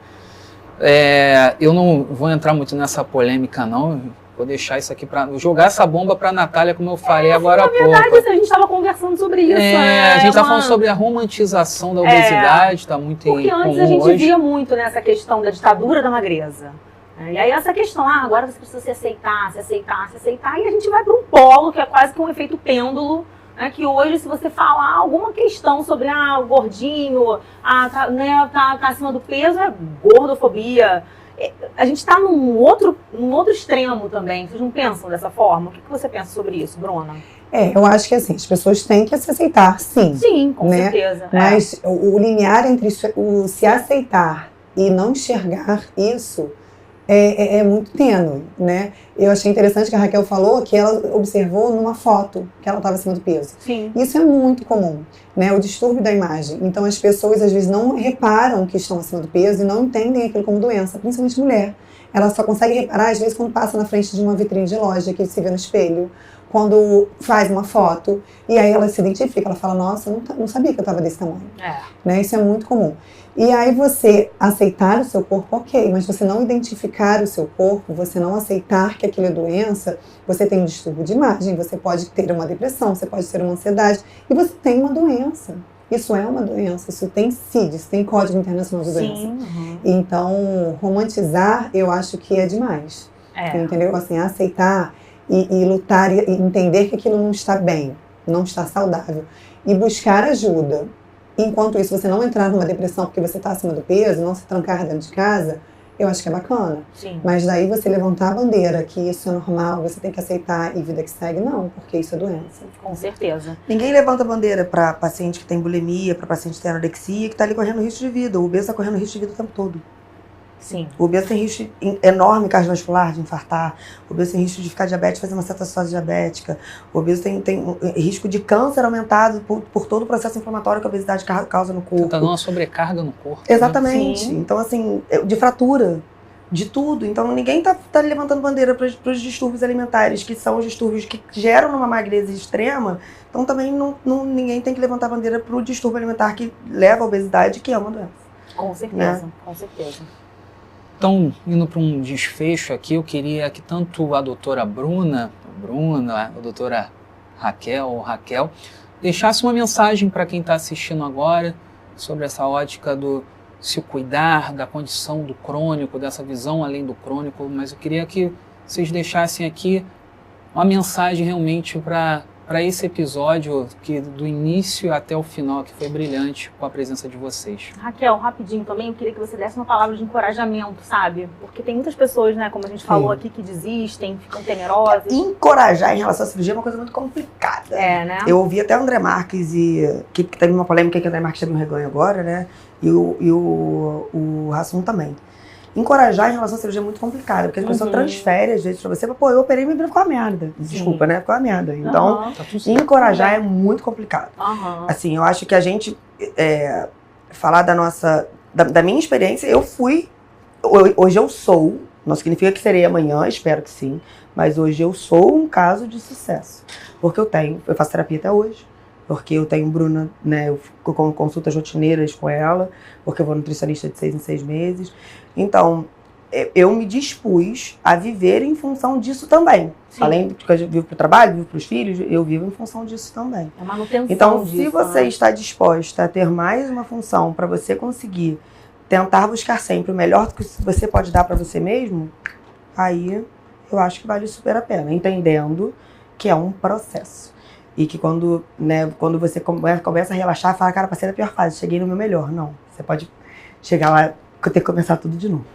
Eu não vou entrar muito nessa polêmica não, Vou deixar isso aqui para jogar essa bomba para a Natália, como eu falei agora há pouco. Na verdade, a gente estava conversando sobre isso. A gente está falando sobre a romantização da obesidade, está muito Porque antes comum a gente hoje. via muito nessa questão da ditadura da magreza. E aí essa questão, agora você precisa se aceitar, e a gente vai para um polo que é quase que um efeito pêndulo, né, que hoje, se você falar alguma questão sobre o gordinho, tá acima do peso, é gordofobia. A gente está num outro extremo também. Vocês não pensam dessa forma? O que você pensa sobre isso, Bruna? Eu acho que assim, as pessoas têm que se aceitar, sim. Sim, com né? certeza. Mas o limiar entre o se aceitar e não enxergar isso é muito tênue, né? Eu achei interessante que a Raquel falou que ela observou numa foto que ela estava acima do peso. Sim. Isso é muito comum, né? O distúrbio da imagem. Então as pessoas às vezes não reparam que estão acima do peso e não entendem aquilo como doença, principalmente mulher. Ela só consegue reparar às vezes quando passa na frente de uma vitrine de loja que se vê no espelho, quando faz uma foto e aí ela se identifica, ela fala, nossa, eu não sabia que eu estava desse tamanho. Né? Isso é muito comum. E aí você aceitar o seu corpo, ok, mas você não identificar o seu corpo, você não aceitar que aquilo é doença, você tem um distúrbio de imagem, você pode ter uma depressão, você pode ter uma ansiedade, e você tem uma doença. Isso é uma doença, isso tem CID, isso tem Código Internacional de Doença. Sim. Então, romantizar, eu acho que é demais. Entendeu? Assim, aceitar e lutar e entender que aquilo não está bem, não está saudável. E buscar ajuda. Enquanto isso, você não entrar numa depressão porque você está acima do peso, não se trancar dentro de casa, eu acho que é bacana. Sim. Mas daí você levantar a bandeira que isso é normal, você tem que aceitar e vida que segue, não, porque isso é doença. Com certeza. Ninguém levanta a bandeira para paciente que tem bulimia, para paciente que tem anorexia, que está ali correndo risco de vida. O obeso está correndo risco de vida o tempo todo. Sim. O obeso tem risco enorme cardiovascular de infartar. O obeso tem risco de ficar diabético, fazer uma cetose diabética. O obeso tem risco de câncer aumentado por todo o processo inflamatório que a obesidade causa no corpo. Está dando uma sobrecarga no corpo. Exatamente. Sim. Então, assim, de fratura, de tudo. Então, ninguém tá levantando bandeira para os distúrbios alimentares, que são os distúrbios que geram uma magreza extrema. Então, também ninguém tem que levantar bandeira para o distúrbio alimentar que leva à obesidade, que é uma doença. Com certeza, Né? com certeza. Então, indo para um desfecho aqui, eu queria que tanto a doutora Bruna, a doutora Raquel, deixasse uma mensagem para quem está assistindo agora sobre essa ótica do se cuidar, da condição do crônico, dessa visão além do crônico, mas eu queria que vocês deixassem aqui uma mensagem realmente para esse episódio, que do início até o final, que foi brilhante com a presença de vocês. Raquel, rapidinho também, eu queria que você desse uma palavra de encorajamento, sabe? Porque tem muitas pessoas, né, como a gente falou aqui, que desistem, ficam temerosas. Encorajar em relação à cirurgia é uma coisa muito complicada. Né? Eu ouvi até o André Marques, que teve uma polêmica que o André Marques teve um reganho agora, né? E o Rassum também. Encorajar em relação à cirurgia é muito complicado, porque as pessoas transferem às vezes pra você, pô, eu operei e minha vida ficou uma merda. Desculpa, né? Ficou uma merda. Então, encorajar é muito complicado. Assim, eu acho que a gente falar da minha experiência, hoje eu sou, não significa que serei amanhã, espero que sim, mas hoje eu sou um caso de sucesso. Porque eu faço terapia até hoje. Porque eu tenho Bruna, né, eu fico com consultas rotineiras com ela, porque eu vou nutricionista de 6 em 6 meses. Então, eu me dispus a viver em função disso também. Sim. Além de que eu vivo para o trabalho, vivo para os filhos, eu vivo em função disso também. É manutenção então, disso, se você está disposta a ter mais uma função para você conseguir tentar buscar sempre o melhor que você pode dar para você mesmo, aí eu acho que vale super a pena, entendendo que é um processo. E que quando você começa a relaxar, fala, cara, passei da pior fase, cheguei no meu melhor. Não, você pode chegar lá e ter que começar tudo de novo.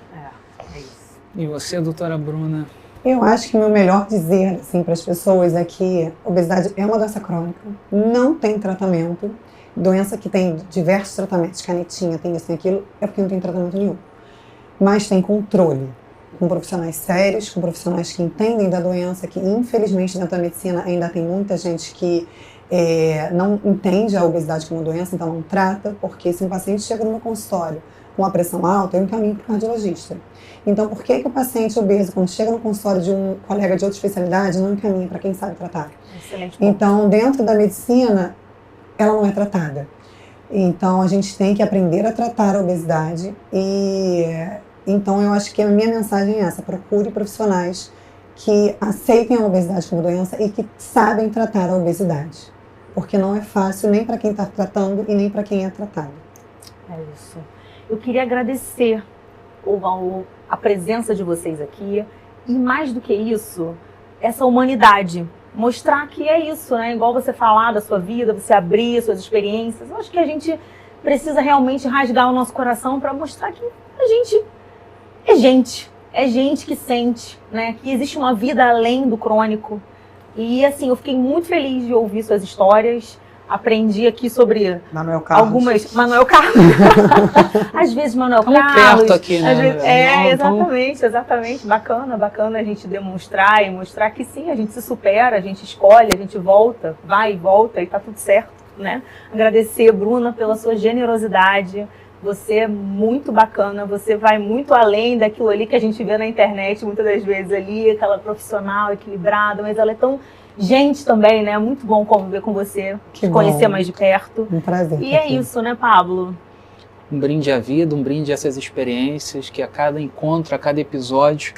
É isso. E você, doutora Bruna? Eu acho que o meu melhor dizer assim, para as pessoas é que obesidade é uma doença crônica, não tem tratamento. Doença que tem diversos tratamentos, canetinha, tem isso, tem aquilo, é porque não tem tratamento nenhum. Mas tem controle, com profissionais sérios, com profissionais que entendem da doença, que infelizmente dentro da medicina ainda tem muita gente que não entende a obesidade como doença, então não trata, porque se um paciente chega no meu consultório com a pressão alta, eu encaminho para o cardiologista. Então por que o paciente obeso, quando chega no consultório de um colega de outra especialidade, não encaminha para quem sabe tratar? Excelente ponto. Então dentro da medicina, ela não é tratada. Então a gente tem que aprender a tratar a obesidade e... Então, eu acho que a minha mensagem é essa: procure profissionais que aceitem a obesidade como doença e que sabem tratar a obesidade. Porque não é fácil nem para quem está tratando e nem para quem é tratado. É isso. Eu queria agradecer a presença de vocês aqui e, mais do que isso, essa humanidade. Mostrar que é isso, né? Igual você falar da sua vida, você abrir suas experiências. Eu acho que a gente precisa realmente rasgar o nosso coração para mostrar que a gente é gente. É gente que sente, né? Que existe uma vida além do crônico. E, assim, eu fiquei muito feliz de ouvir suas histórias. Aprendi aqui sobre Manuel Carlos. algumas... Manuel Carlos. Às vezes Manuel Estamos Carlos. perto aqui, né? Às vezes, Não, exatamente. Bacana a gente demonstrar e mostrar que sim, a gente se supera, a gente escolhe, a gente volta, vai e volta e tá tudo certo, né? Agradecer, Bruna, pela sua generosidade. Você é muito bacana, você vai muito além daquilo ali que a gente vê na internet, muitas das vezes ali, aquela profissional equilibrada, mas ela é tão gente também, né? Muito bom conviver com você, te conhecer mais de perto. Um prazer. E é isso, né, Pablo? um brinde à vida, um brinde a essas experiências, que a cada encontro, a cada episódio,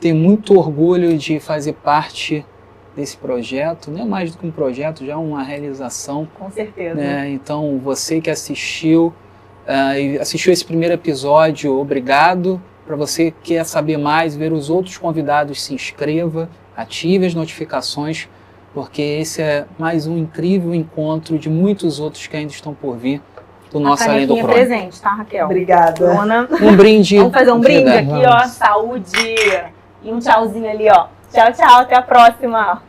tenho muito orgulho de fazer parte desse projeto, não é mais do que um projeto, já é uma realização. Com certeza. Né? Então, você que assistiu esse primeiro episódio, obrigado. Para você que quer saber mais, ver os outros convidados, se inscreva, ative as notificações, porque esse é mais um incrível encontro de muitos outros que ainda estão por vir do nosso Além do Crônico. Presente, tá, Raquel? Obrigada. Bruna. Um brinde. Vamos fazer um brinde Obrigado. aqui, ó. Saúde. E um tchauzinho ali, ó. Tchau, tchau. Até a próxima.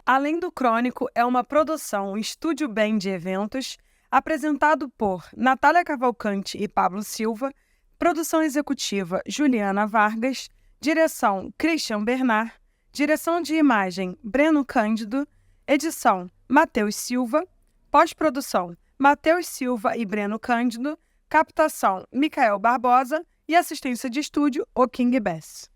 Além do Crônico é uma produção Estúdio Bem de Eventos, apresentado por Natália Cavalcante e Pablo Silva, produção executiva Juliana Vargas, direção Christian Bernard, direção de imagem Breno Cândido, edição Matheus Silva, pós-produção Matheus Silva e Breno Cândido, captação Micael Barbosa e assistência de estúdio O King Bess.